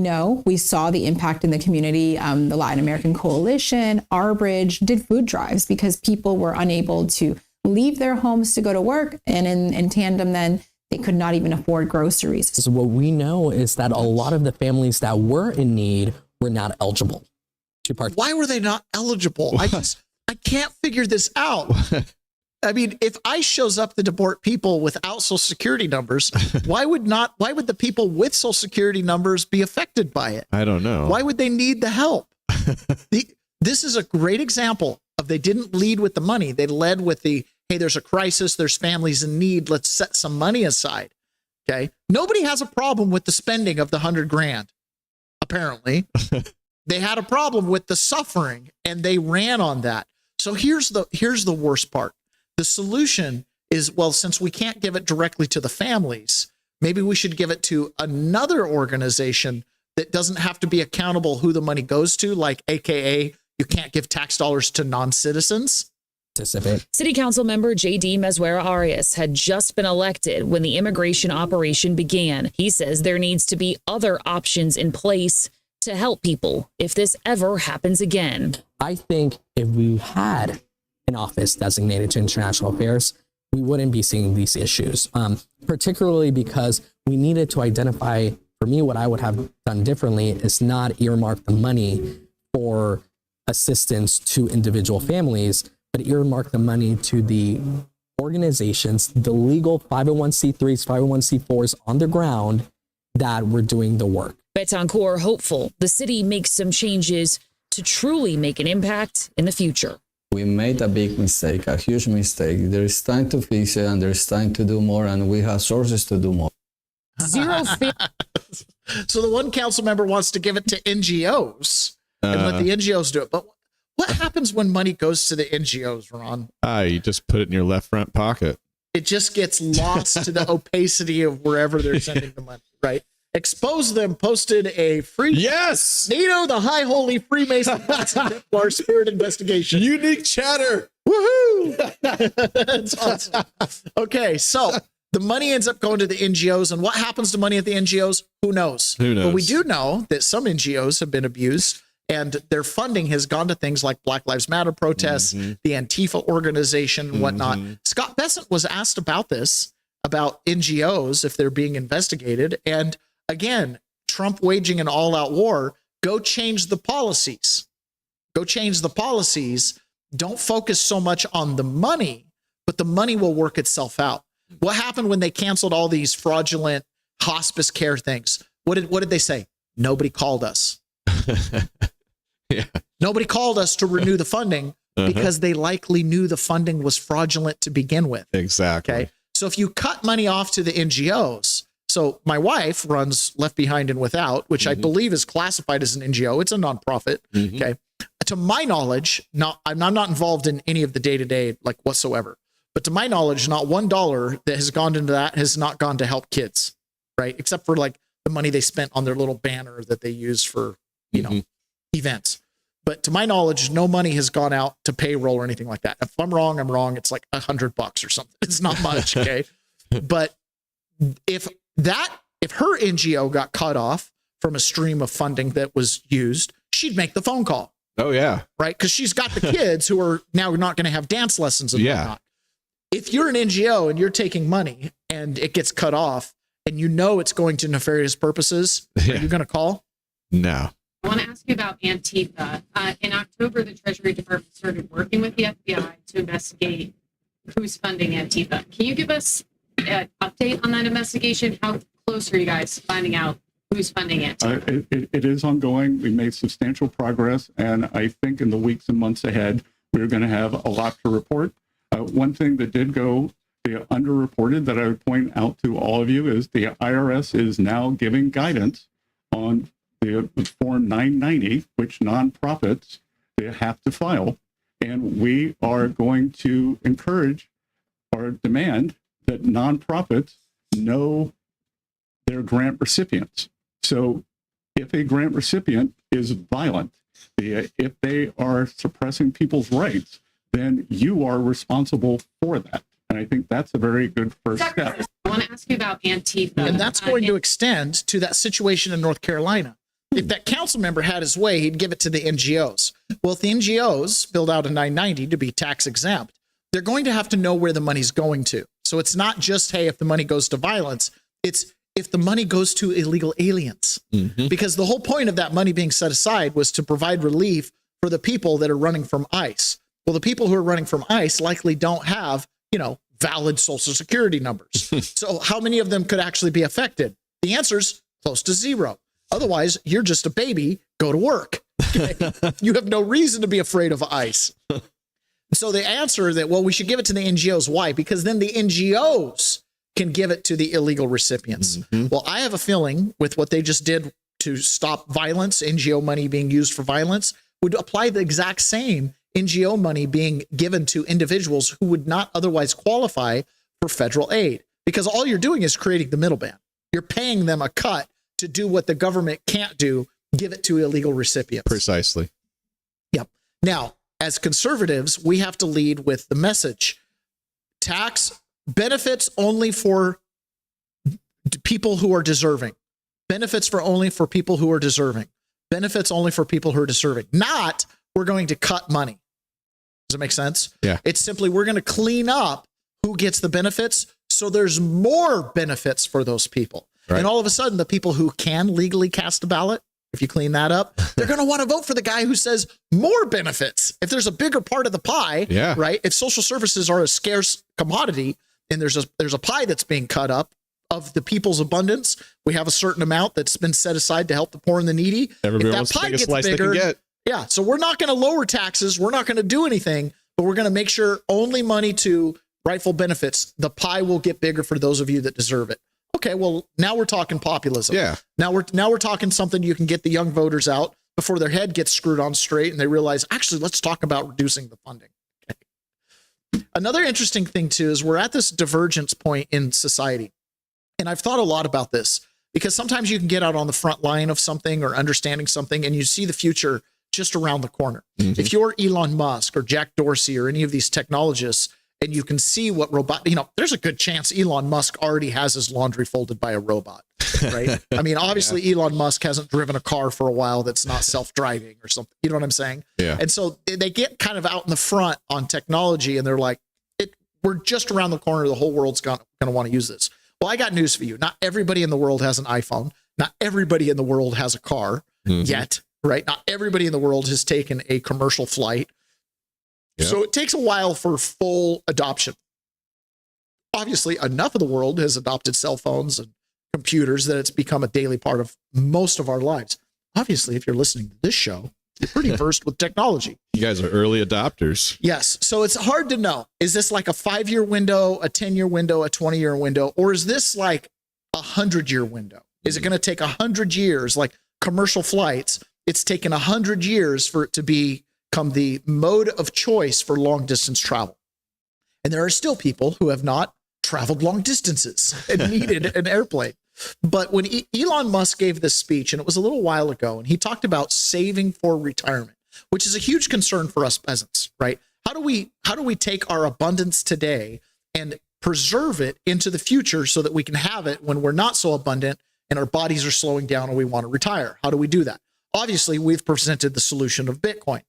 saw the impact in the community. The Latin American Coalition, Our Bridge did food drives because people were unable to leave their homes to go to work. And in tandem, then they could not even afford groceries. So what we know is that a lot of the families that were in need were not eligible to partake. Why were they not eligible? I can't figure this out. I mean, if ICE shows up to deport people without Social Security numbers, why would the people with Social Security numbers be affected by it? I don't know. Why would they need the help? This is a great example of they didn't lead with the money. They led with the, hey, there's a crisis, there's families in need, let's set some money aside. Okay. Nobody has a problem with the spending of the $100,000. Apparently, they had a problem with the suffering and they ran on that. So here's the worst part. The solution is, well, since we can't give it directly to the families, maybe we should give it to another organization that doesn't have to be accountable who the money goes to, like AKA you can't give tax dollars to non-citizens. City Council member J.D. Mezuera Arias had just been elected when the immigration operation began. He says there needs to be other options in place to help people if this ever happens again. I think if we had an office designated to international affairs, we wouldn't be seeing these issues, particularly because we needed to identify, for me, what I would have done differently is not earmark the money for assistance to individual families, but earmark the money to the organizations, the legal 501c3s, 501c4s on the ground that were doing the work. Betancourt hopeful the city makes some changes to truly make an impact in the future. We made a big mistake, a huge mistake. There is time to fix it, and there is time to do more, and we have sources to do more. Zero fear. So the one council member wants to give it to NGOs and let the NGOs do it. But what happens when money goes to the NGOs, Ron? You just put it in your left front pocket. It just gets lost to the opacity of wherever they're sending the money, right? Expose Them posted a free NATO, the High Holy Freemason Templar Spirit Investigation. Unique chatter. Woohoo! That's awesome. Okay, so the money ends up going to the NGOs, and what happens to money at the NGOs? Who knows? Who knows? But we do know that some NGOs have been abused, and their funding has gone to things like Black Lives Matter protests, the Antifa organization, and whatnot. Scott Bessent was asked about this, about NGOs, if they're being investigated, and again, Trump waging an all-out war. Go change the policies. Go change the policies. Don't focus so much on the money, but the money will work itself out. What happened when they canceled all these fraudulent hospice care things? What did they say? Nobody called us. Nobody called us to renew the funding because they likely knew the funding was fraudulent to begin with. Exactly. Okay. So if you cut money off to the NGOs, so my wife runs Left Behind and Without, which I believe is classified as an NGO. It's a nonprofit. Okay. To my knowledge, I'm not involved in any of the day-to-day like whatsoever. But to my knowledge, not $1 that has gone into that has not gone to help kids, right? Except for like the money they spent on their little banner that they use for, events. But to my knowledge, no money has gone out to payroll or anything like that. If I'm wrong, I'm wrong. It's like $100 or something. It's not much. Okay. But if her NGO got cut off from a stream of funding that was used, she'd make the phone call. Oh yeah. Right. Cause she's got the kids who are now not going to have dance lessons and whatnot. If you're an NGO and you're taking money and it gets cut off and you know it's going to nefarious purposes, are you going to call? No. I want to ask you about Antifa. In October, the Treasury Department started working with the FBI to investigate who's funding Antifa. Can you give us an update on that investigation? How close are you guys finding out who's funding Antifa? It is ongoing. We made substantial progress, and I think in the weeks and months ahead, we're going to have a lot to report. One thing that did go underreported that I would point out to all of you is the IRS is now giving guidance on the Form 990, which nonprofits they have to file. And we are going to encourage or demand that nonprofits know their grant recipients. So if a grant recipient is violent, if they are suppressing people's rights, then you are responsible for that. And I think that's a very good first step. I want to ask you about Antifa. And that's going to extend to that situation in North Carolina. If that council member had his way, he'd give it to the NGOs. Well, if the NGOs filled out a 990 to be tax exempt, they're going to have to know where the money's going to. So it's not just, hey, if the money goes to violence, it's if the money goes to illegal aliens. Because the whole point of that money being set aside was to provide relief for the people that are running from ICE. Well, the people who are running from ICE likely don't have, valid social security numbers. So how many of them could actually be affected? The answer's close to zero. Otherwise, you're just a baby, go to work. Okay? You have no reason to be afraid of ICE. So the answer that, well, we should give it to the NGOs. Why? Because then the NGOs can give it to the illegal recipients. Well, I have a feeling with what they just did to stop violence, NGO money being used for violence, would apply the exact same NGO money being given to individuals who would not otherwise qualify for federal aid. Because all you're doing is creating the middleman. You're paying them a cut to do what the government can't do, give it to illegal recipients. Precisely. Yep. Now, as conservatives, we have to lead with the message. Tax benefits only for people who are deserving. Benefits only for people who are deserving. Benefits only for people who are deserving. Not, we're going to cut money. Does that make sense? Yeah. It's simply, we're going to clean up who gets the benefits so there's more benefits for those people. Right. And all of a sudden, the people who can legally cast a ballot if you clean that up, they're going to want to vote for the guy who says more benefits. If there's a bigger part of the pie, right? If social services are a scarce commodity and there's a pie that's being cut up of the people's abundance, we have a certain amount that's been set aside to help the poor and the needy. Everybody if wants that the pie biggest gets slice they bigger, can get. yeah. So we're not going to lower taxes. We're not going to do anything, but we're going to make sure only money to rightful benefits. The pie will get bigger for those of you that deserve it. Okay, well, now we're talking populism. Yeah. Now we're talking something you can get the young voters out before their head gets screwed on straight and they realize, actually, let's talk about reducing the funding. Okay. Another interesting thing too is we're at this divergence point in society. And I've thought a lot about this because sometimes you can get out on the front line of something or understanding something and you see the future just around the corner. If you're Elon Musk or Jack Dorsey or any of these technologists, and you can see what there's a good chance Elon Musk already has his laundry folded by a robot, right? I mean, obviously Elon Musk hasn't driven a car for a while that's not self-driving or something. You know what I'm saying? Yeah. And so they get kind of out in the front on technology and they're like, we're just around the corner. The whole world's going to want to use this. Well, I got news for you. Not everybody in the world has an iPhone. Not everybody in the world has a car yet, right? Not everybody in the world has taken a commercial flight. So it takes a while for full adoption. Obviously, enough of the world has adopted cell phones and computers that it's become a daily part of most of our lives. Obviously, if you're listening to this show, you're pretty versed with technology. You guys are early adopters. Yes. So it's hard to know. Is this like a 5-year window, a 10-year window, a 20-year window, or is this like a 100-year window? Is it going to take 100 years, like commercial flights? It's taken 100 years for it to become the mode of choice for long distance travel. And there are still people who have not traveled long distances and needed an airplane. But when Elon Musk gave this speech, and it was a little while ago, and he talked about saving for retirement, which is a huge concern for us peasants, right? How do we take our abundance today and preserve it into the future so that we can have it when we're not so abundant and our bodies are slowing down and we want to retire? How do we do that? Obviously, we've presented the solution of Bitcoin.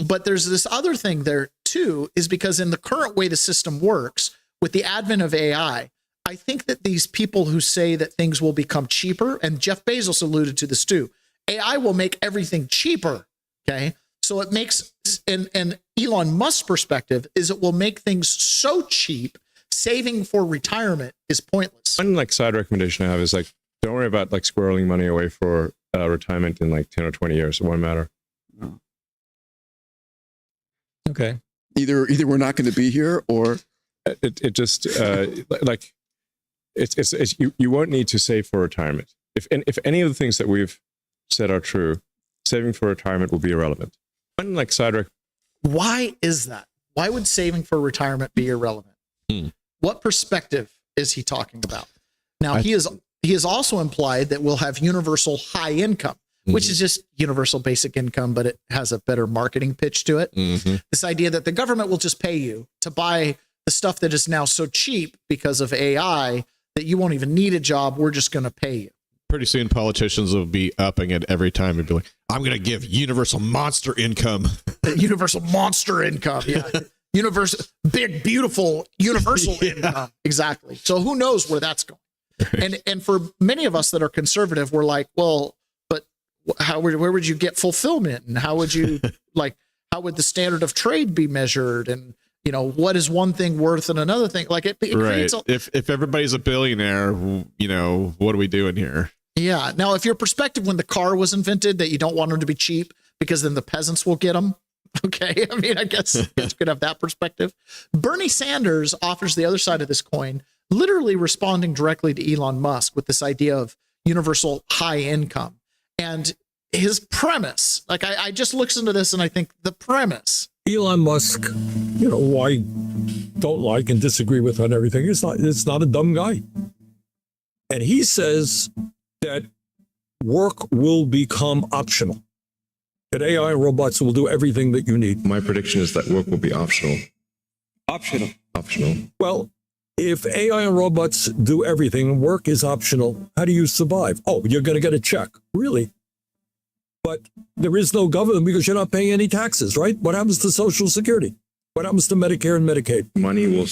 But there's this other thing there too, is because in the current way the system works, with the advent of AI, I think that these people who say that things will become cheaper, and Jeff Bezos alluded to this too, AI will make everything cheaper. Okay. So it makes, and Elon Musk's perspective is it will make things so cheap, saving for retirement is pointless. One side recommendation I have is don't worry about squirreling money away for retirement in 10 or 20 years. It won't matter. Okay. Either we're not going to be here, or it just it's you won't need to save for retirement. If any of the things that we've said are true, saving for retirement will be irrelevant. One side Why is that? Why would saving for retirement be irrelevant? What perspective is he talking about? Now he has also implied that we'll have universal high income, which is just universal basic income, but it has a better marketing pitch to it. This idea that the government will just pay you to buy the stuff that is now so cheap because of AI that you won't even need a job. We're just going to pay you. Pretty soon politicians will be upping it every time and be like, I'm going to give universal monster income. Universal monster income. Yeah. Universal, big, beautiful, universal income. Exactly. So who knows where that's going? And for many of us that are conservative, we're like, well, where would you get fulfillment, and how would you how would the standard of trade be measured, and what is one thing worth and another thing? It right. If everybody's a billionaire, what are we doing here? Yeah. Now, if your perspective when the car was invented that you don't want them to be cheap because then the peasants will get them. Okay. I mean, I guess you could have that perspective. Bernie Sanders offers the other side of this coin, literally responding directly to Elon Musk with this idea of universal high income. And his premise, I just looked into this and I think the premise. Elon Musk, I don't like and disagree with on everything. It's not a dumb guy. And he says that work will become optional. That AI and robots will do everything that you need. My prediction is that work will be optional. Optional. Well, if AI and robots do everything, work is optional, how do you survive? Oh, you're going to get a check. Really? But there is no government because you're not paying any taxes, right? What happens to Social Security? What happens to Medicare and Medicaid? Money will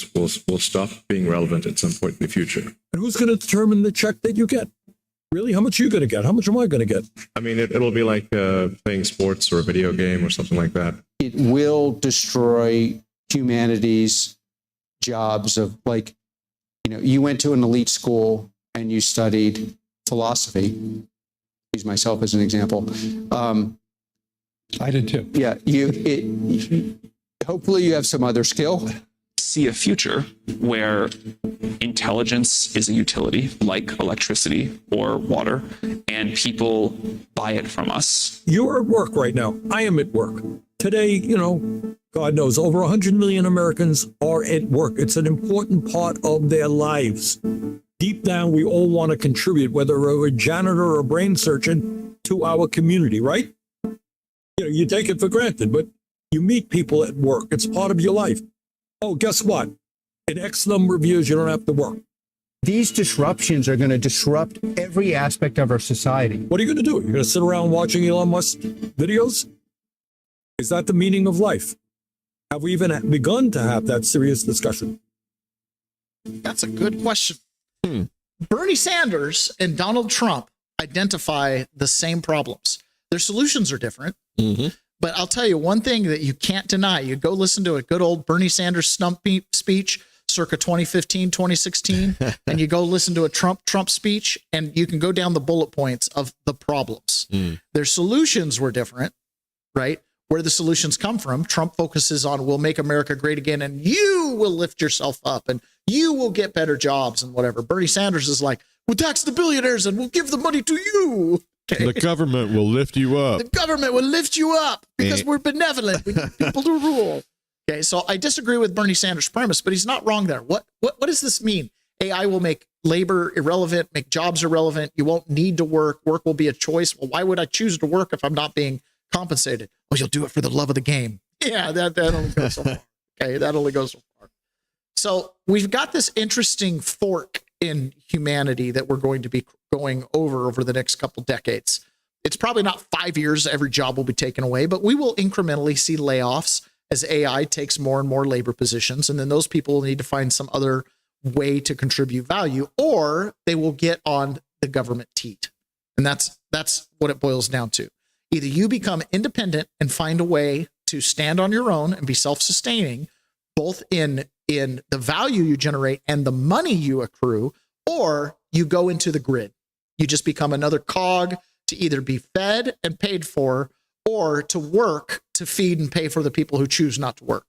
stop being relevant at some point in the future. And who's going to determine the check that you get? Really? How much are you going to get? How much am I going to get? I mean, it'll be like playing sports or a video game or something like that. It will destroy humanity's jobs of, like, you went to an elite school and you studied philosophy. Use myself as an example. I did too. Yeah, hopefully you have some other skill. See a future where intelligence is a utility like electricity or water, and people buy it from us. You're at work right now. I am at work. Today, God knows, over 100 million Americans are at work. It's an important part of their lives. Deep down, we all want to contribute, whether we're a janitor or a brain surgeon, to our community, right? You take it for granted, but you meet people at work. It's part of your life. Oh, guess what? In X number of years, you don't have to work. These disruptions are going to disrupt every aspect of our society. What are you going to do? You're going to sit around watching Elon Musk videos? Is that the meaning of life? Have we even begun to have that serious discussion? That's a good question. Bernie Sanders and Donald Trump identify the same problems. Their solutions are different. But I'll tell you one thing that you can't deny. You go listen to a good old Bernie Sanders stump speech circa 2015, 2016, and you go listen to a Trump speech, and you can go down the bullet points of the problems. Their solutions were different, right? Where the solutions come from, Trump focuses on, we'll make America great again, and you will lift yourself up, and you will get better jobs and whatever. Bernie Sanders is like, we'll tax the billionaires, and we'll give the money to you. Okay. The government will lift you up. The government will lift you up because we're benevolent. We need people to rule. Okay, so I disagree with Bernie Sanders' premise, but he's not wrong there. What does this mean? AI will make labor irrelevant, make jobs irrelevant. You won't need to work. Work will be a choice. Well, why would I choose to work if I'm not being compensated? Well, you'll do it for the love of the game. Yeah, that only goes so far. Okay, that only goes so far. So we've got this interesting fork in humanity that we're going to be going over the next couple decades. It's probably not 5 years, every job will be taken away, but we will incrementally see layoffs as AI takes more and more labor positions. And then those people will need to find some other way to contribute value, or they will get on the government teat. And that's what it boils down to. Either you become independent and find a way to stand on your own and be self-sustaining, both in the value you generate and the money you accrue, or you go into the grid. You just become another cog to either be fed and paid for, or to work to feed and pay for the people who choose not to work,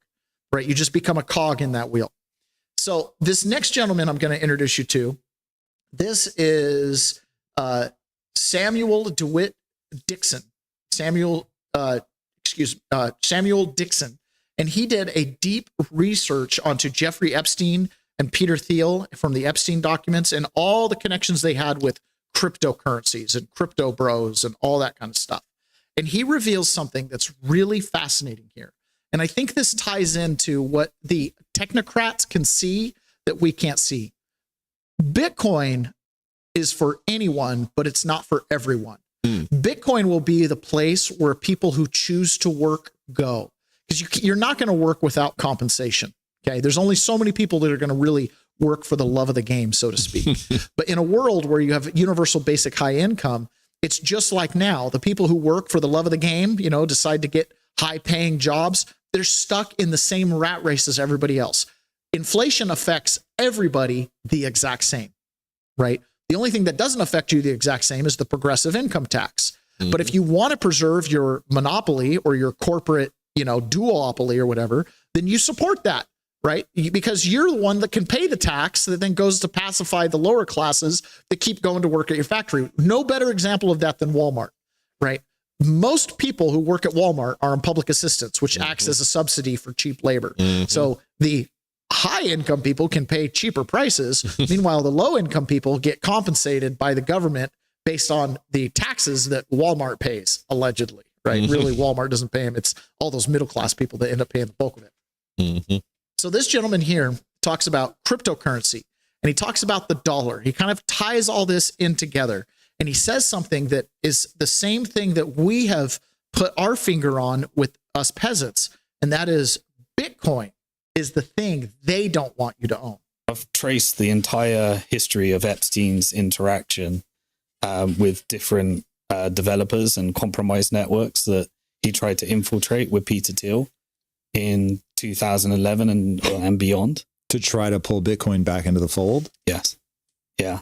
right? You just become a cog in that wheel. So this next gentleman I'm going to introduce you to, this is Samuel DeWitt Dixon. Samuel Dixon. And he did a deep research onto Jeffrey Epstein and Peter Thiel from the Epstein documents and all the connections they had with cryptocurrencies and crypto bros and all that kind of stuff. And he reveals something that's really fascinating here. And I think this ties into what the technocrats can see that we can't see. Bitcoin is for anyone, but it's not for everyone. Bitcoin will be the place where people who choose to work go. Because you're not going to work without compensation. Okay. There's only so many people that are going to really work for the love of the game, so to speak. But in a world where you have universal basic high income, it's just like now. The people who work for the love of the game, decide to get high paying jobs. They're stuck in the same rat race as everybody else. Inflation affects everybody the exact same, right? The only thing that doesn't affect you the exact same is the progressive income tax. But if you want to preserve your monopoly or your corporate duopoly or whatever, then you support that, right? Because you're the one that can pay the tax that then goes to pacify the lower classes that keep going to work at your factory. No better example of that than Walmart, right? Most people who work at Walmart are on public assistance, which acts as a subsidy for cheap labor. So the high income people can pay cheaper prices. Meanwhile, the low income people get compensated by the government based on the taxes that Walmart pays, allegedly. Right. Really, Walmart doesn't pay them. It's all those middle class people that end up paying the bulk of it. So this gentleman here talks about cryptocurrency, and he talks about the dollar. He kind of ties all this in together, and he says something that is the same thing that we have put our finger on with us peasants, and that is Bitcoin is the thing they don't want you to own. I've traced the entire history of Epstein's interaction with different developers and compromised networks that he tried to infiltrate with Peter Thiel in 2011 and beyond. To try to pull Bitcoin back into the fold? Yes. Yeah.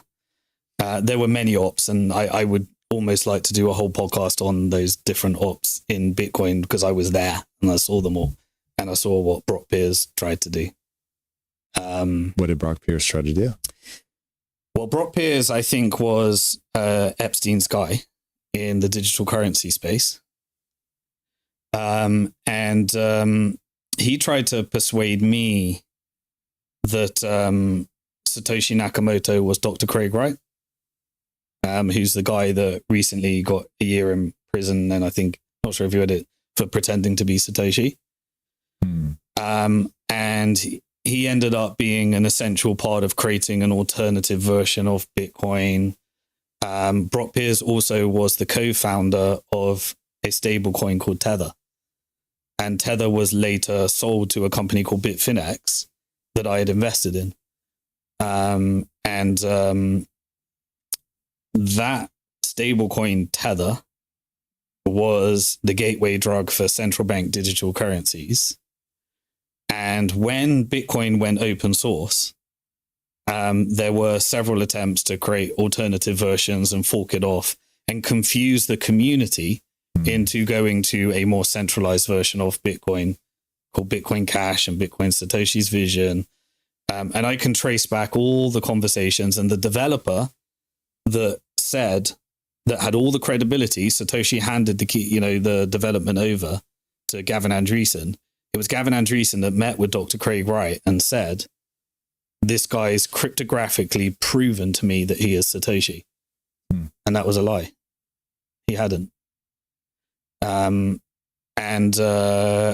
There were many ops, and I would almost like to do a whole podcast on those different ops in Bitcoin because I was there and I saw them all. And I saw what Brock Pierce tried to do. What did Brock Pierce try to do? Well, Brock Pierce, I think, was Epstein's guy in the digital currency space. And he tried to persuade me that Satoshi Nakamoto was Dr. Craig Wright, who's the guy that recently got a year in prison, and I think, not sure if you heard it, for pretending to be Satoshi. And he ended up being an essential part of creating an alternative version of Bitcoin. Brock Pierce also was the co-founder of a stablecoin called Tether. And Tether was later sold to a company called Bitfinex that I had invested in. That stablecoin Tether was the gateway drug for central bank digital currencies. And when Bitcoin went open source, there were several attempts to create alternative versions and fork it off and confuse the community into going to a more centralized version of Bitcoin called Bitcoin Cash and Bitcoin Satoshi's vision. And I can trace back all the conversations, and the developer that said that had all the credibility, Satoshi handed the key, the development over to Gavin Andreessen. It was Gavin Andreessen that met with Dr. Craig Wright and said, this guy's cryptographically proven to me that he is Satoshi. And that was a lie. He hadn't.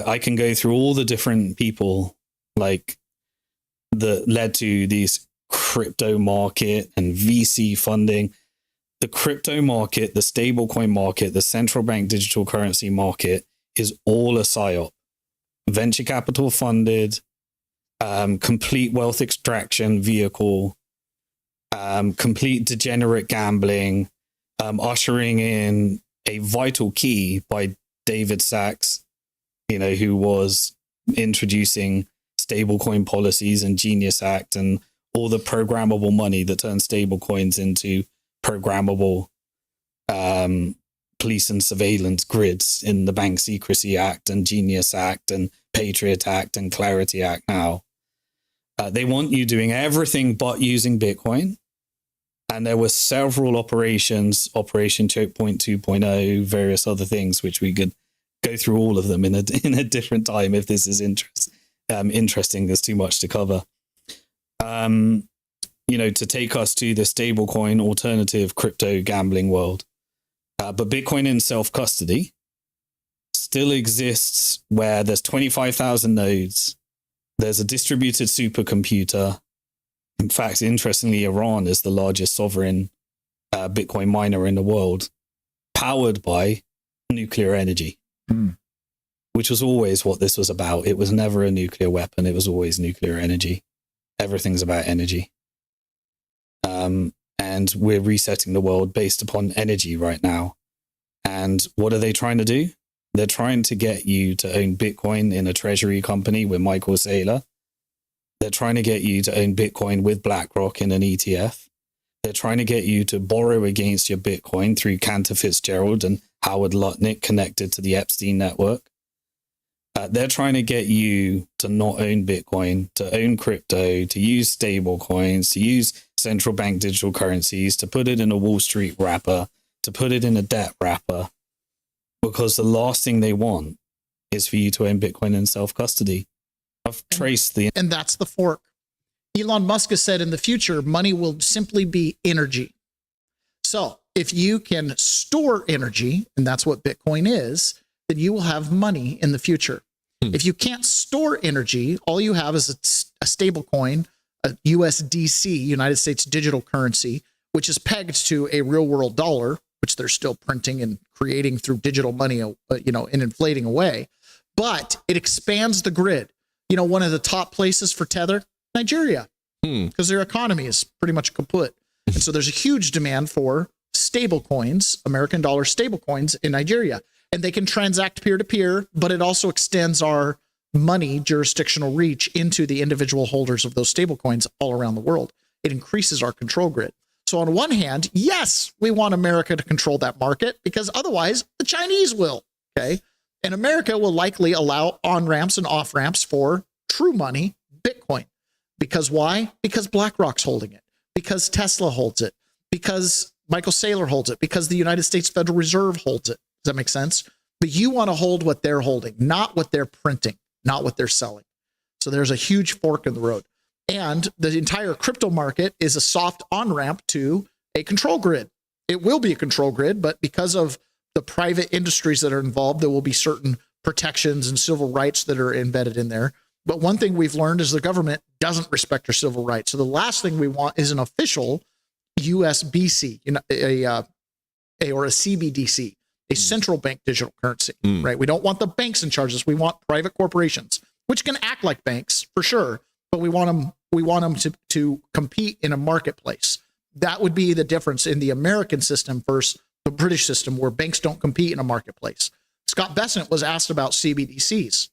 I can go through all the different people that led to these crypto market and VC funding. The crypto market, the stablecoin market, the central bank digital currency market is all a psyop. Venture capital funded, complete wealth extraction vehicle, complete degenerate gambling, ushering in a vital key by David Sachs, who was introducing stablecoin policies and Genius Act and all the programmable money that turns stablecoins into programmable police and surveillance grids in the Bank Secrecy Act and Genius Act and Patriot Act and Clarity Act now. They want you doing everything but using Bitcoin. And there were several operations, Operation Choke Point 2.0, various other things, which we could go through all of them in a different time if this is interesting. There's too much to cover. To take us to the stablecoin alternative crypto gambling world. But Bitcoin in self-custody still exists where there's 25,000 nodes. There's a distributed supercomputer. In fact, interestingly, Iran is the largest sovereign Bitcoin miner in the world, powered by nuclear energy, which was always what this was about. It was never a nuclear weapon. It was always nuclear energy. Everything's about energy. And we're resetting the world based upon energy right now. And what are they trying to do? They're trying to get you to own Bitcoin in a treasury company with Michael Saylor. They're trying to get you to own Bitcoin with BlackRock in an ETF. They're trying to get you to borrow against your Bitcoin through Cantor Fitzgerald and Howard Lutnick connected to the Epstein network. They're trying to get you to not own Bitcoin, to own crypto, to use stable coins, to use central bank digital currencies, to put it in a Wall Street wrapper, to put it in a debt wrapper, because the last thing they want is for you to own Bitcoin in self-custody. I've traced the... And that's the fork. Elon Musk has said in the future, money will simply be energy. So if you can store energy, and that's what Bitcoin is, then you will have money in the future. If you can't store energy, all you have is a stable coin, a USDC, United States digital currency, which is pegged to a real world dollar, which they're still printing and creating through digital money, and inflating away. But it expands the grid. One of the top places for Tether, Nigeria, because their economy is pretty much kaput. And so there's a huge demand for stable coins, American dollar stable coins in Nigeria. And they can transact peer to peer, but it also extends our money jurisdictional reach into the individual holders of those stable coins all around the world. It increases our control grid. So on one hand, yes, we want America to control that market because otherwise the Chinese will. Okay. And America will likely allow on-ramps and off-ramps for true money, Bitcoin. Because why? Because BlackRock's holding it, because Tesla holds it, because Michael Saylor holds it, because the United States Federal Reserve holds it. Does that make sense? But you want to hold what they're holding, not what they're printing, not what they're selling. So there's a huge fork in the road. And the entire crypto market is a soft on-ramp to a control grid. It will be a control grid, but because of the private industries that are involved, there will be certain protections and civil rights that are embedded in there. But one thing we've learned is the government doesn't respect our civil rights. So the last thing we want is an official USBC, or a CBDC, a central bank digital currency, right? We don't want the banks in charge of this. We want private corporations, which can act like banks for sure, but we want them to compete in a marketplace. That would be the difference in the American system versus the British system, where banks don't compete in a marketplace. Scott Bessent was asked about CBDCs.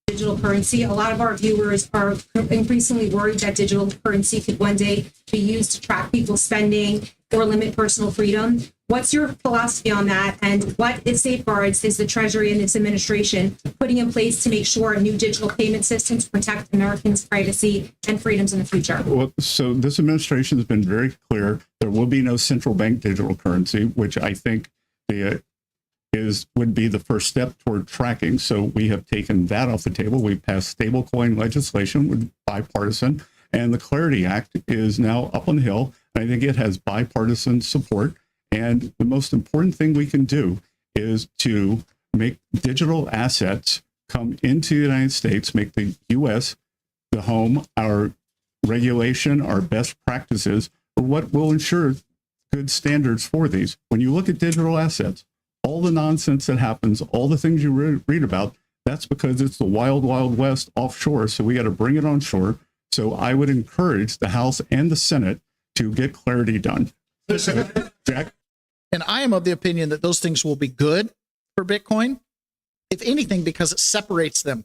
Digital currency. A lot of our viewers are increasingly worried that digital currency could one day be used to track people's spending or limit personal freedom. What's your philosophy on that? And what safeguards is the Treasury and this administration putting in place to make sure new digital payment systems protect Americans' privacy and freedoms in the future? Well, so this administration has been very clear. There will be no central bank digital currency, which I think would be the first step toward tracking. So we have taken that off the table. We passed stablecoin legislation with bipartisan, and the Clarity Act is now up on the hill. I think it has bipartisan support. And the most important thing we can do is to make digital assets come into the United States, make the U.S. the home, our regulation, our best practices, are what will ensure good standards for these. When you look at digital assets, all the nonsense that happens, all the things you read about, that's because it's the wild, wild west offshore. So we got to bring it on shore. So I would encourage the House and the Senate to get clarity done. Jack? And I am of the opinion that those things will be good for Bitcoin, if anything, because it separates them.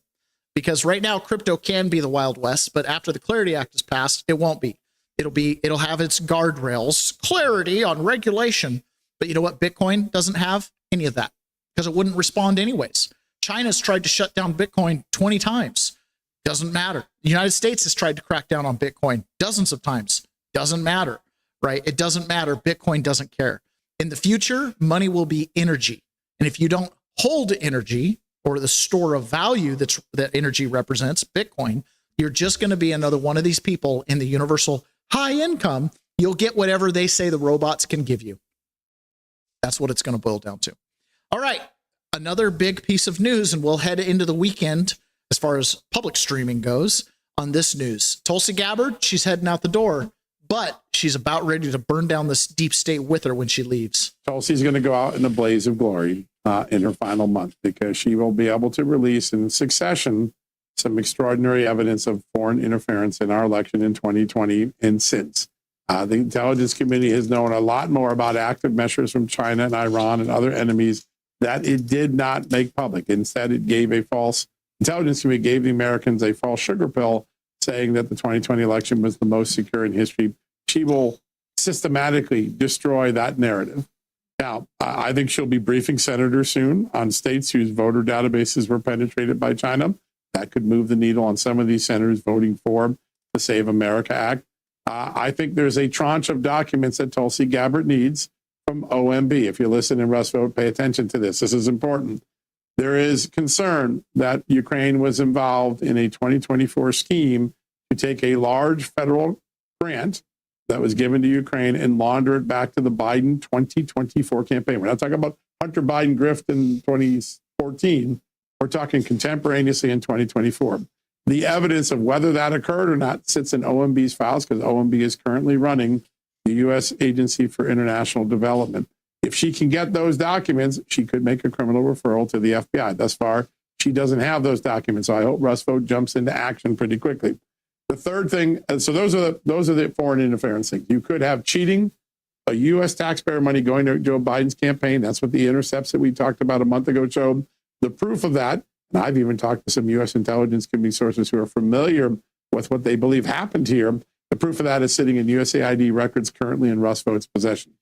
Because right now, crypto can be the Wild West, but after the Clarity Act is passed, it won't be. It'll have its guardrails, clarity on regulation. But you know what? Bitcoin doesn't have any of that because it wouldn't respond anyways. China's tried to shut down Bitcoin 20 times. Doesn't matter. The United States has tried to crack down on Bitcoin dozens of times. Doesn't matter, right? It doesn't matter. Bitcoin doesn't care. In the future, money will be energy. And if you don't hold energy or the store of value that energy represents, Bitcoin, you're just going to be another one of these people in the universal high income. You'll get whatever they say the robots can give you. That's what it's going to boil down to. All right. Another big piece of news, and we'll head into the weekend as far as public streaming goes on this news. Tulsi Gabbard, she's heading out the door, but she's about ready to burn down this deep state with her when she leaves. Tulsi's going to go out in a blaze of glory in her final month because she will be able to release in succession some extraordinary evidence of foreign interference in our election in 2020 and since. The intelligence community has known a lot more about active measures from China and Iran and other enemies that it did not make public. Instead, it gave intelligence community gave the Americans a false sugar pill saying that the 2020 election was the most secure in history. She will systematically destroy that narrative. Now, I think she'll be briefing senators soon on states whose voter databases were penetrated by China. That could move the needle on some of these senators voting for the Save America Act. I think there's a tranche of documents that Tulsi Gabbard needs from OMB. If you listen in Russ Vote, pay attention to this. This is important. There is concern that Ukraine was involved in a 2024 scheme to take a large federal grant that was given to Ukraine and launder it back to the Biden 2024 campaign. We're not talking about Hunter Biden grift in 2014. We're talking contemporaneously in 2024. The evidence of whether that occurred or not sits in OMB's files because OMB is currently running the U.S. Agency for International Development. If she can get those documents, she could make a criminal referral to the FBI. Thus far, she doesn't have those documents. So I hope Russ Vote jumps into action pretty quickly. The third thing, so those are the foreign interference things. You could have cheating U.S. taxpayer money going to Joe Biden's campaign. That's what the intercepts that we talked about a month ago showed. The proof of that, and I've even talked to some U.S. intelligence community sources who are familiar with what they believe happened here. The proof of that is sitting in USAID records currently in Russ Vought's possession.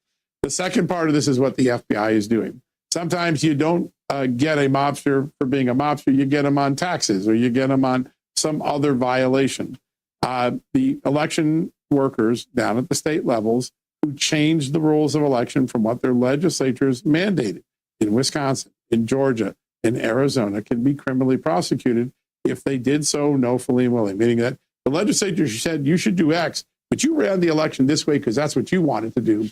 The second part of this is what the FBI is doing. Sometimes you don't get a mobster for being a mobster. You get them on taxes or you get them on some other violation. The election workers down at the state levels who changed the rules of election from what their legislatures mandated in Wisconsin, in Georgia, in Arizona can be criminally prosecuted if they did so knowingly and willingly, meaning that the legislature said you should do X, but you ran the election this way because that's what you wanted to do.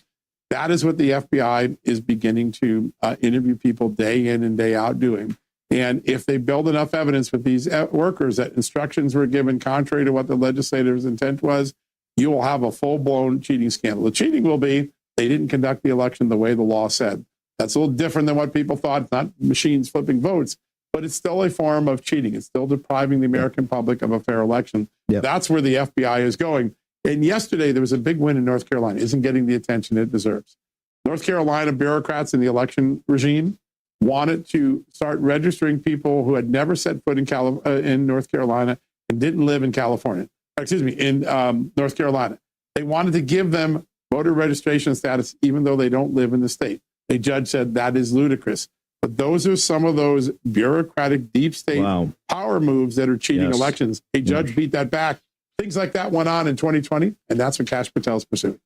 That is what the FBI is beginning to interview people day in and day out doing. And if they build enough evidence with these workers that instructions were given contrary to what the legislature's intent was, you will have a full-blown cheating scandal. The cheating will be they didn't conduct the election the way the law said. That's a little different than what people thought. It's not machines flipping votes, but it's still a form of cheating. It's still depriving the American public of a fair election. Yep. That's where the FBI is going. And yesterday, there was a big win in North Carolina. Isn't getting the attention it deserves. North Carolina bureaucrats in the election regime wanted to start registering people who had never set foot in North Carolina and didn't live in California. In North Carolina. They wanted to give them voter registration status even though they don't live in the state. A judge said that is ludicrous. But those are some of those bureaucratic deep state power moves that are cheating elections. A judge beat that back. Things like that went on in 2020, and that's what Kash Patel's pursuing.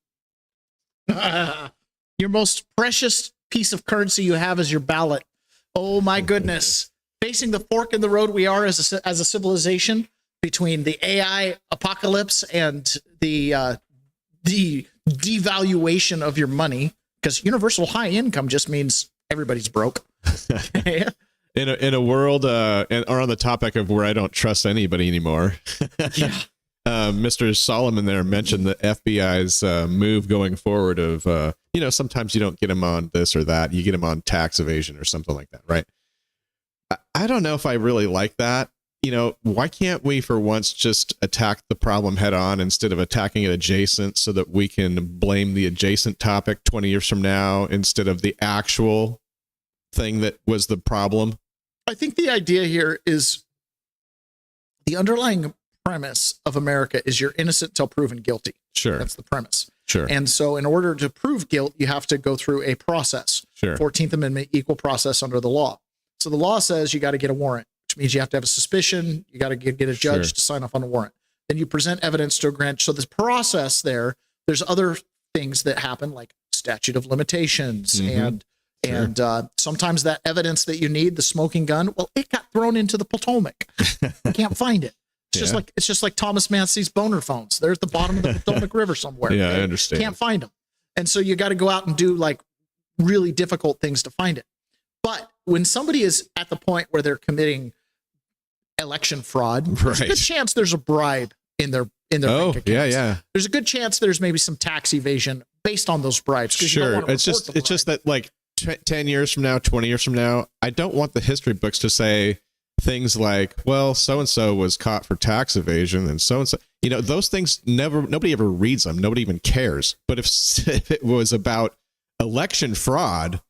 Your most precious piece of currency you have is your ballot. Oh my goodness. Facing the fork in the road we are as a civilization between the AI apocalypse and the devaluation of your money, because universal high income just means everybody's broke. In a world, or on the topic of where I don't trust anybody anymore. Yeah. Mr. Solomon there mentioned the FBI's move going forward of, sometimes you don't get them on this or that. You get them on tax evasion or something like that, right? I don't know if I really like that. Why can't we for once just attack the problem head on instead of attacking it adjacent so that we can blame the adjacent topic 20 years from now instead of the actual thing that was the problem? I think the idea here is the underlying premise of America is you're innocent till proven guilty. Sure. That's the premise. Sure. And so in order to prove guilt, you have to go through a process. Sure. 14th Amendment, equal process under the law. So the law says you got to get a warrant, which means you have to have a suspicion. You got to get a judge to sign off on a warrant. Then you present evidence to a grant. So this process there's other things that happen like statute of limitations and sometimes that evidence that you need, the smoking gun, well, it got thrown into the Potomac. You can't find it. It's just like Thomas Massey's boner phones. They're at the bottom of the Potomac River somewhere. Yeah, I understand. Can't find them. And so you got to go out and do like really difficult things to find it. But when somebody is at the point where they're committing election fraud, there's a good chance there's a bribe in their bank accounts. Yeah. There's a good chance there's maybe some tax evasion based on those bribes. Sure. It's just that like 10 years from now, 20 years from now, I don't want the history books to say things like, well, so-and-so was caught for tax evasion and so-and-so, those things nobody ever reads them. Nobody even cares. But if it was about election fraud,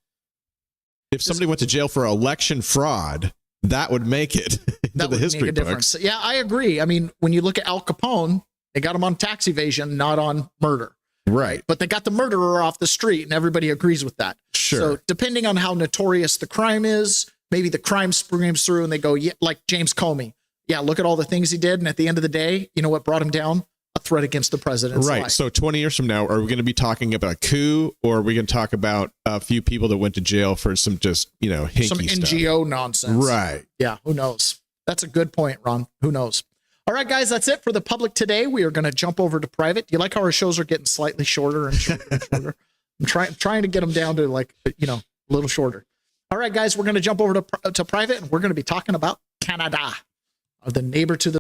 if somebody went to jail for election fraud, that would make it into the history books. Yeah, I agree. I mean, when you look at Al Capone, they got him on tax evasion, not on murder. Right. But they got the murderer off the street, and everybody agrees with that. Sure. So depending on how notorious the crime is, maybe the crime screams through and they go, yeah, like James Comey. Yeah, look at all the things he did. And at the end of the day, you know what brought him down? A threat against the president's life. So 20 years from now, are we going to be talking about a coup, or are we going to talk about a few people that went to jail for some just, hinky some stuff? NGO nonsense. Right. Yeah, who knows? That's a good point, Ron. Who knows? All right, guys, that's it for the public today. We are going to jump over to private. Do you like how our shows are getting slightly shorter and shorter and shorter? I'm trying to get them down to a little shorter. All right, guys, we're going to jump over to private, and we're going to be talking about Canada, the neighbor to the